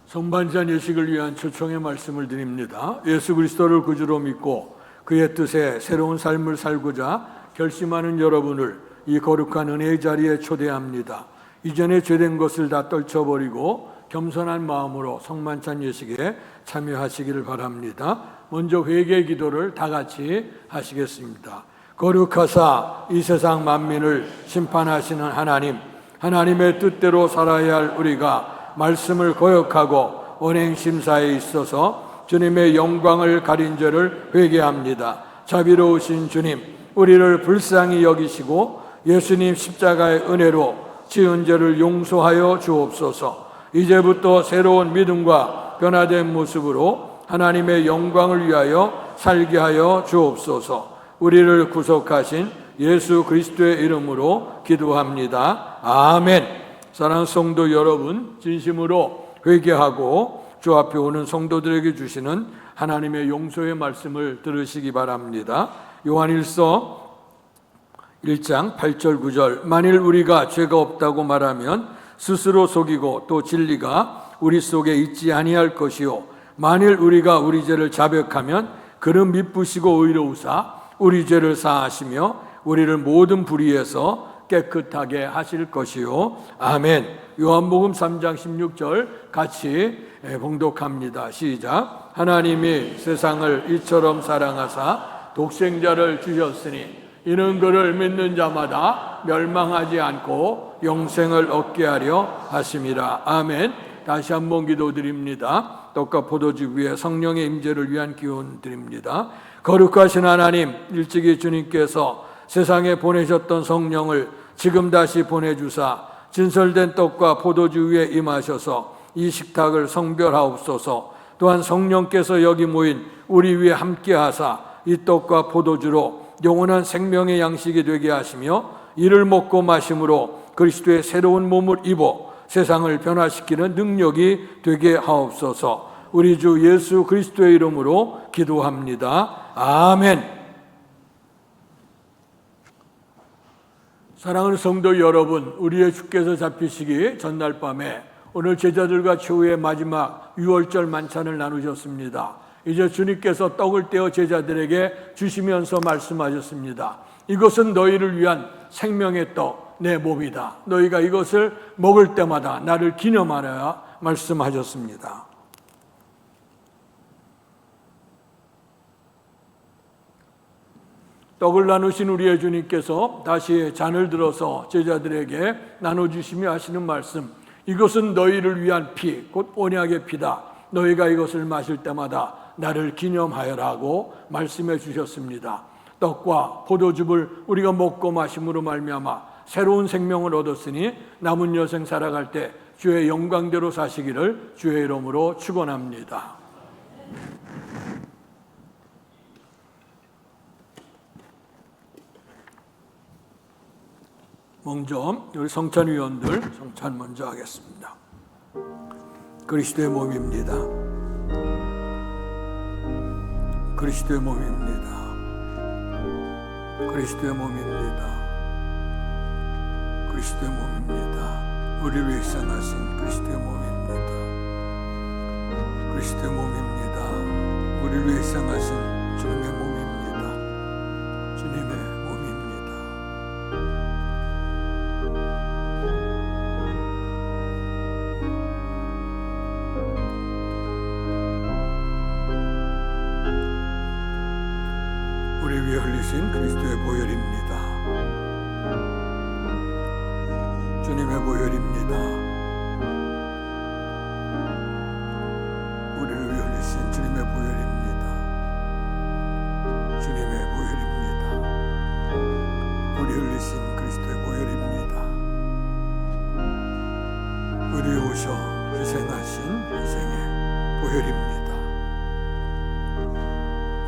성만찬 예식을 위한 초청의 말씀을 드립니다. 예수 그리스도를 구주로 믿고 그의 뜻에 새로운 삶을 살고자 결심하는 여러분을 이 거룩한 은혜의 자리에 초대합니다. 이전에 죄된 것을 다 떨쳐버리고 겸손한 마음으로 성만찬 예식에 참여하시기를 바랍니다. 먼저 회개 기도를 다 같이 하시겠습니다. 거룩하사 이 세상 만민을 심판하시는 하나님, 하나님의 뜻대로 살아야 할 우리가 말씀을 거역하고 언행 심사에 있어서 주님의 영광을 가린 죄를 회개합니다. 자비로우신 주님, 우리를 불쌍히 여기시고 예수님 십자가의 은혜로 지은 죄를 용서하여 주옵소서. 이제부터 새로운 믿음과 변화된 모습으로 하나님의 영광을 위하여 살게 하여 주옵소서. 우리를 구속하신 예수 그리스도의 이름으로 기도합니다. 아멘. 사랑하는 성도 여러분, 진심으로 회개하고 주 앞에 오는 성도들에게 주시는 하나님의 용서의 말씀을 들으시기 바랍니다. 요한일서 1장 8절 9절 만일 우리가 죄가 없다고 말하면 스스로 속이고 또 진리가 우리 속에 있지 아니할 것이요 만일 우리가 우리 죄를 자백하면 그는 미쁘시고 의로우사 우리 죄를 사하시며 우리를 모든 불의에서 깨끗하게 하실 것이요 아멘. 요한복음 3장 16절 같이 봉독합니다. 시작. 하나님이 세상을 이처럼 사랑하사 독생자를 주셨으니 이는 그를 믿는 자마다 멸망하지 않고 영생을 얻게 하려 하심이라. 아멘. 다시 한번 기도드립니다. 떡과 포도주 위에 성령의 임재를 위한 기원 드립니다. 거룩하신 하나님, 일찍이 주님께서 세상에 보내셨던 성령을 지금 다시 보내주사 진설된 떡과 포도주 위에 임하셔서 이 식탁을 성별하옵소서. 또한 성령께서 여기 모인 우리 위에 함께 하사 이 떡과 포도주로 영원한 생명의 양식이 되게 하시며 이를 먹고 마심으로 그리스도의 새로운 몸을 입어 세상을 변화시키는 능력이 되게 하옵소서. 우리 주 예수 그리스도의 이름으로 기도합니다. 아멘. 사랑하는 성도 여러분, 우리의 주께서 잡히시기 전날 밤에 오늘 제자들과 최후의 마지막 유월절 만찬을 나누셨습니다. 이제 주님께서 떡을 떼어 제자들에게 주시면서 말씀하셨습니다. 이것은 너희를 위한 생명의 떡, 내 몸이다. 너희가 이것을 먹을 때마다 나를 기념하라 말씀하셨습니다. 떡을 나누신 우리의 주님께서 다시 잔을 들어서 제자들에게 나눠주시며 하시는 말씀, 이것은 너희를 위한 피, 곧 언약의 피다. 너희가 이것을 마실 때마다 나를 기념하여라고 말씀해 주셨습니다. 떡과 포도즙을 우리가 먹고 마심으로 말미암아 새로운 생명을 얻었으니 남은 여생 살아갈 때 주의 영광대로 사시기를 주의 이름으로 축원합니다. 먼저 우리 성찬위원들 성찬 먼저 하겠습니다. 그리스도의 몸입니다. 그리스도의 몸입니다. 그리스도의 몸입니다. 그리스도의 몸입니다. 우리를 위해 희생하신 그리스도의 몸입니다. 그리스도의 몸입니다. 우리를 위해 희생하신 주님의 몸입니다. 우리 위해 흘리신 그리스도의 보혈입니다. 주님의 보혈입니다. 우리를 위해 흘리신 주님의 보혈입니다. 주님의 보혈입니다. 우리 흘리신 그리스도의 보혈입니다. 우리 오셔 희생하신 희생의 보혈입니다.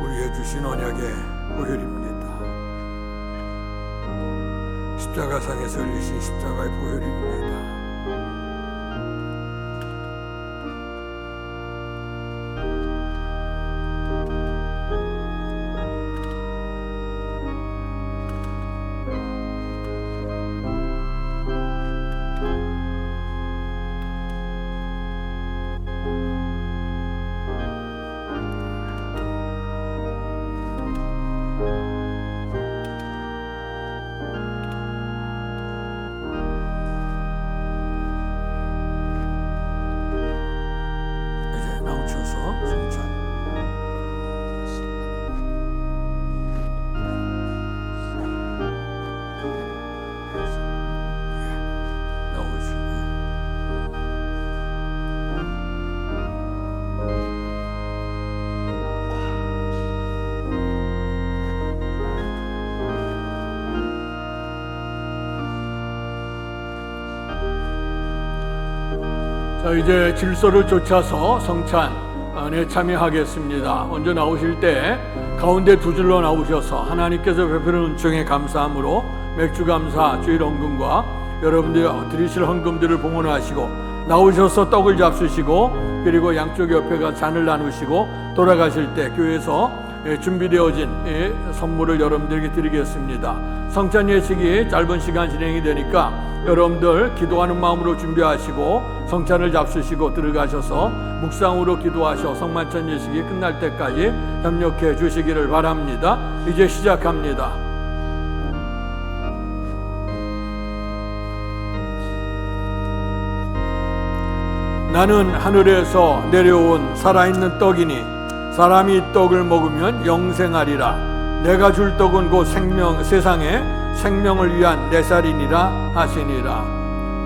우리에 주신 언약의 보혈입니다. 십자가상에서 흘리신 십자가의 보혈입니다. 이제 나오셔서 성찬 자, 이제 질서를 쫓아서 성찬에 참여하겠습니다. 먼저 나오실 때 가운데 두 줄로 나오셔서 하나님께서 베푸는 은총에 감사함으로 맥주 감사 주일 헌금과 여러분들이 드리실 헌금들을 봉헌하시고 나오셔서 떡을 잡수시고 그리고 양쪽 옆에가 잔을 나누시고 돌아가실 때 교회에서 준비되어진 선물을 여러분들에게 드리겠습니다. 성찬 예식이 짧은 시간 진행이 되니까 여러분들 기도하는 마음으로 준비하시고 성찬을 잡수시고 들어가셔서 묵상으로 기도하셔 성만찬 예식이 끝날 때까지 협력해 주시기를 바랍니다. 이제 시작합니다. 나는 하늘에서 내려온 살아있는 떡이니 사람이 이 떡을 먹으면 영생하리라. 내가 줄 떡은 곧 세상에 생명을 위한 내 살이니라 하시니라.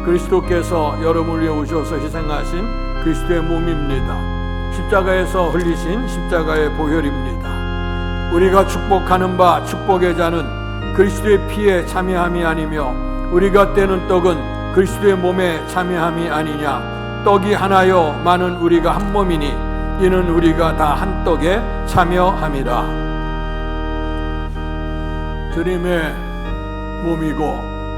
그리스도께서 여러분을 위해 오셔서 희생하신 그리스도의 몸입니다. 십자가에서 흘리신 십자가의 보혈입니다. 우리가 축복하는 바 축복의 잔은 그리스도의 피에 참여함이 아니며 우리가 떼는 떡은 그리스도의 몸에 참여함이 아니냐. 떡이 하나요 많은 우리가 한 몸이니 이는 우리가 다 한 떡에 참여함이라. 주님의 몸이고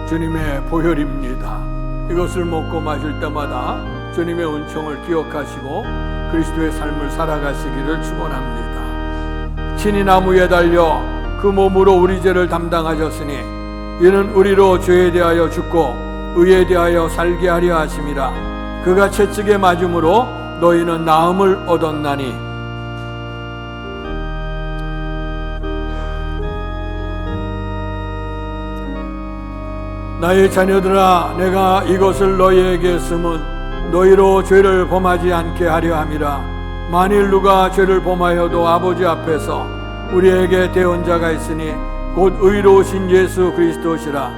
주님의 보혈입니다. 이것을 먹고 마실 때마다 주님의 은총을 기억하시고 그리스도의 삶을 살아가시기를 축원합니다. 친히 나무에 달려 그 몸으로 우리 죄를 담당하셨으니 이는 우리로 죄에 대하여 죽고 의에 대하여 살게 하려 하심이라. 그가 채찍에 맞음으로 너희는 나음을 얻었나니. 나의 자녀들아, 내가 이것을 너희에게 쓰면 너희로 죄를 범하지 않게 하려 함이라. 만일 누가 죄를 범하여도 아버지 앞에서 우리에게 대언자가 있으니 곧 의로우신 예수 그리스도시라.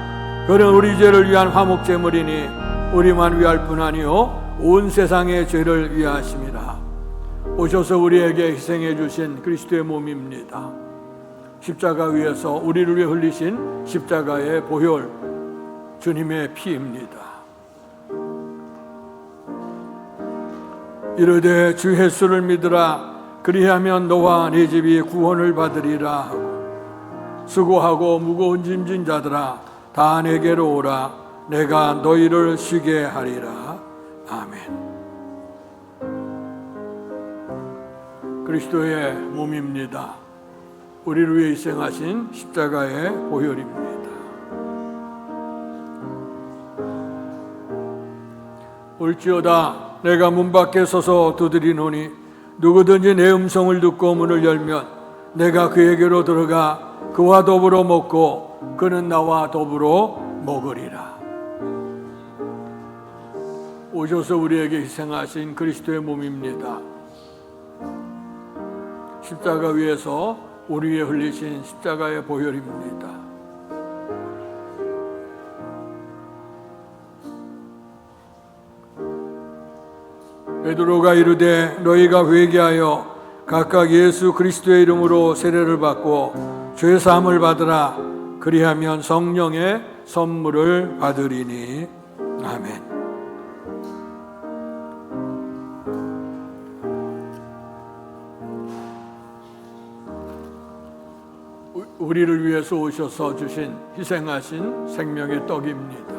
그는 우리 죄를 위한 화목제물이니 우리만 위할 뿐 아니요 온 세상의 죄를 위하심이라. 오셔서 우리에게 희생해 주신 그리스도의 몸입니다. 십자가 위에서 우리를 위해 흘리신 십자가의 보혈 주님의 피입니다. 이르되 주 예수를 믿으라. 그리하면 너와 네 집이 구원을 받으리라 하고 수고하고 무거운 짐진 자들아 다 내게로 오라. 내가 너희를 쉬게 하리라. 아멘. 그리스도의 몸입니다. 우리를 위해 희생하신 십자가의 보혈입니다. 올지어다 내가 문 밖에 서서 두드리노니 누구든지 내 음성을 듣고 문을 열면 내가 그에게로 들어가 그와 더불어 먹고 그는 나와 더불어 먹으리라. 오셔서 우리에게 희생하신 그리스도의 몸입니다. 십자가 위에서 우리 위에 흘리신 십자가의 보혈입니다. 베드로가 이르되 너희가 회개하여 각각 예수 그리스도의 이름으로 세례를 받고 죄 사함을 받으라. 그리하면 성령의 선물을 받으리니. 아멘. 우리를 위해서 오셔서 주신 희생하신 생명의 떡입니다.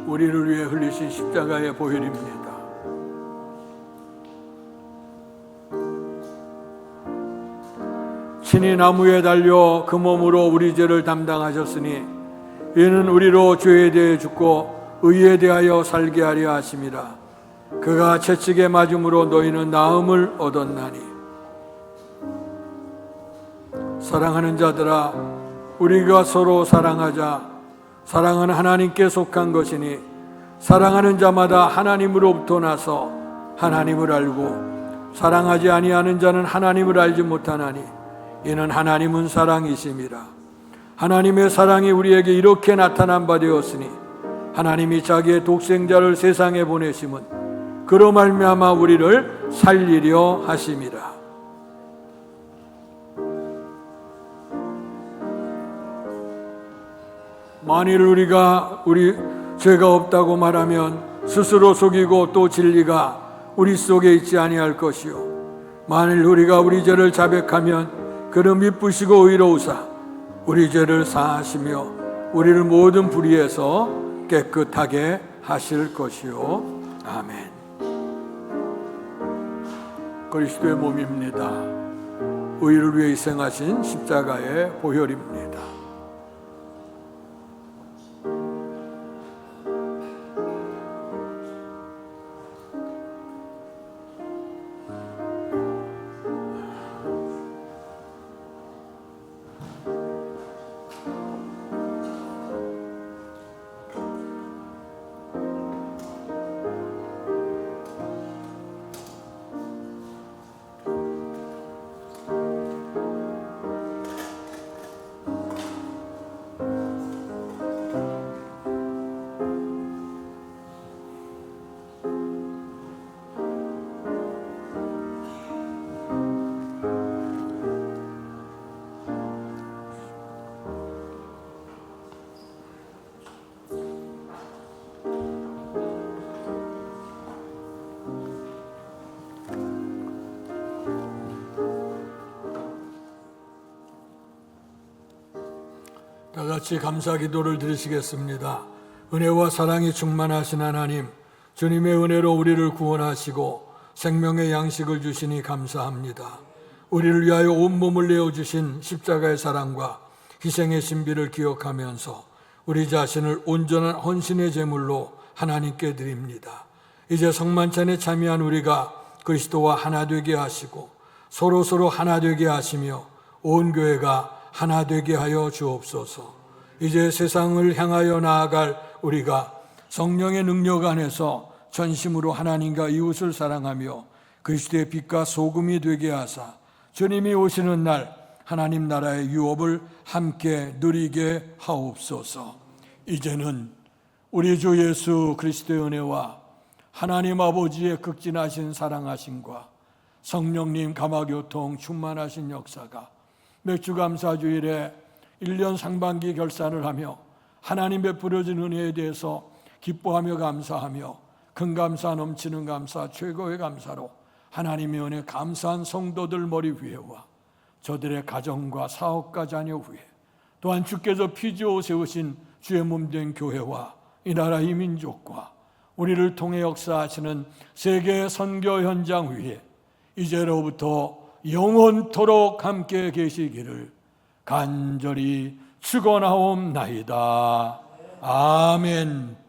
우리를 위해 흘리신 십자가의 보혈입니다. 친히 나무에 달려 그 몸으로 우리 죄를 담당하셨으니 이는 우리로 죄에 대해 죽고 의에 대하여 살게 하려 하심이라. 그가 채찍에 맞음으로 너희는 나음을 얻었나니. 사랑하는 자들아, 우리가 서로 사랑하자. 사랑은 하나님께 속한 것이니 사랑하는 자마다 하나님으로부터 나서 하나님을 알고 사랑하지 아니하는 자는 하나님을 알지 못하나니 이는 하나님은 사랑이심이라. 하나님의 사랑이 우리에게 이렇게 나타난 바 되었으니 하나님이 자기의 독생자를 세상에 보내심은 그로 말미암아 우리를 살리려 하심이라. 만일 우리가 우리 죄가 없다고 말하면 스스로 속이고 또 진리가 우리 속에 있지 아니할 것이요 만일 우리가 우리 죄를 자백하면 그는 미쁘시고 의로우사 우리 죄를 사하시며 우리를 모든 불의에서 깨끗하게 하실 것이요. 아멘. 그리스도의 몸입니다. 의를 위해 희생하신 십자가의 보혈입니다. 다 같이 감사 기도를 드리시겠습니다. 은혜와 사랑이 충만하신 하나님, 주님의 은혜로 우리를 구원하시고 생명의 양식을 주시니 감사합니다. 우리를 위하여 온몸을 내어주신 십자가의 사랑과 희생의 신비를 기억하면서 우리 자신을 온전한 헌신의 제물로 하나님께 드립니다. 이제 성만찬에 참여한 우리가 그리스도와 하나 되게 하시고 서로 하나 되게 하시며 온 교회가 하나 되게 하여 주옵소서. 이제 세상을 향하여 나아갈 우리가 성령의 능력 안에서 전심으로 하나님과 이웃을 사랑하며 그리스도의 빛과 소금이 되게 하사 주님이 오시는 날 하나님 나라의 유업을 함께 누리게 하옵소서. 이제는 우리 주 예수 그리스도의 은혜와 하나님 아버지의 극진하신 사랑하심과 성령님 감화교통 충만하신 역사가 맥주감사주일에 1년 상반기 결산을 하며 하나님 베풀어진 은혜에 대해서 기뻐하며 감사하며 큰 감사 넘치는 감사 최고의 감사로 하나님의 은혜 감사한 성도들 머리 위에와 저들의 가정과 사업과 자녀 위에 또한 주께서 피지어 세우신 주의 몸된 교회와 이 나라 이 민족과 우리를 통해 역사하시는 세계 선교 현장 위에 이제로부터 영원토록 함께 계시기를 간절히 축원하옵나이다. 아멘.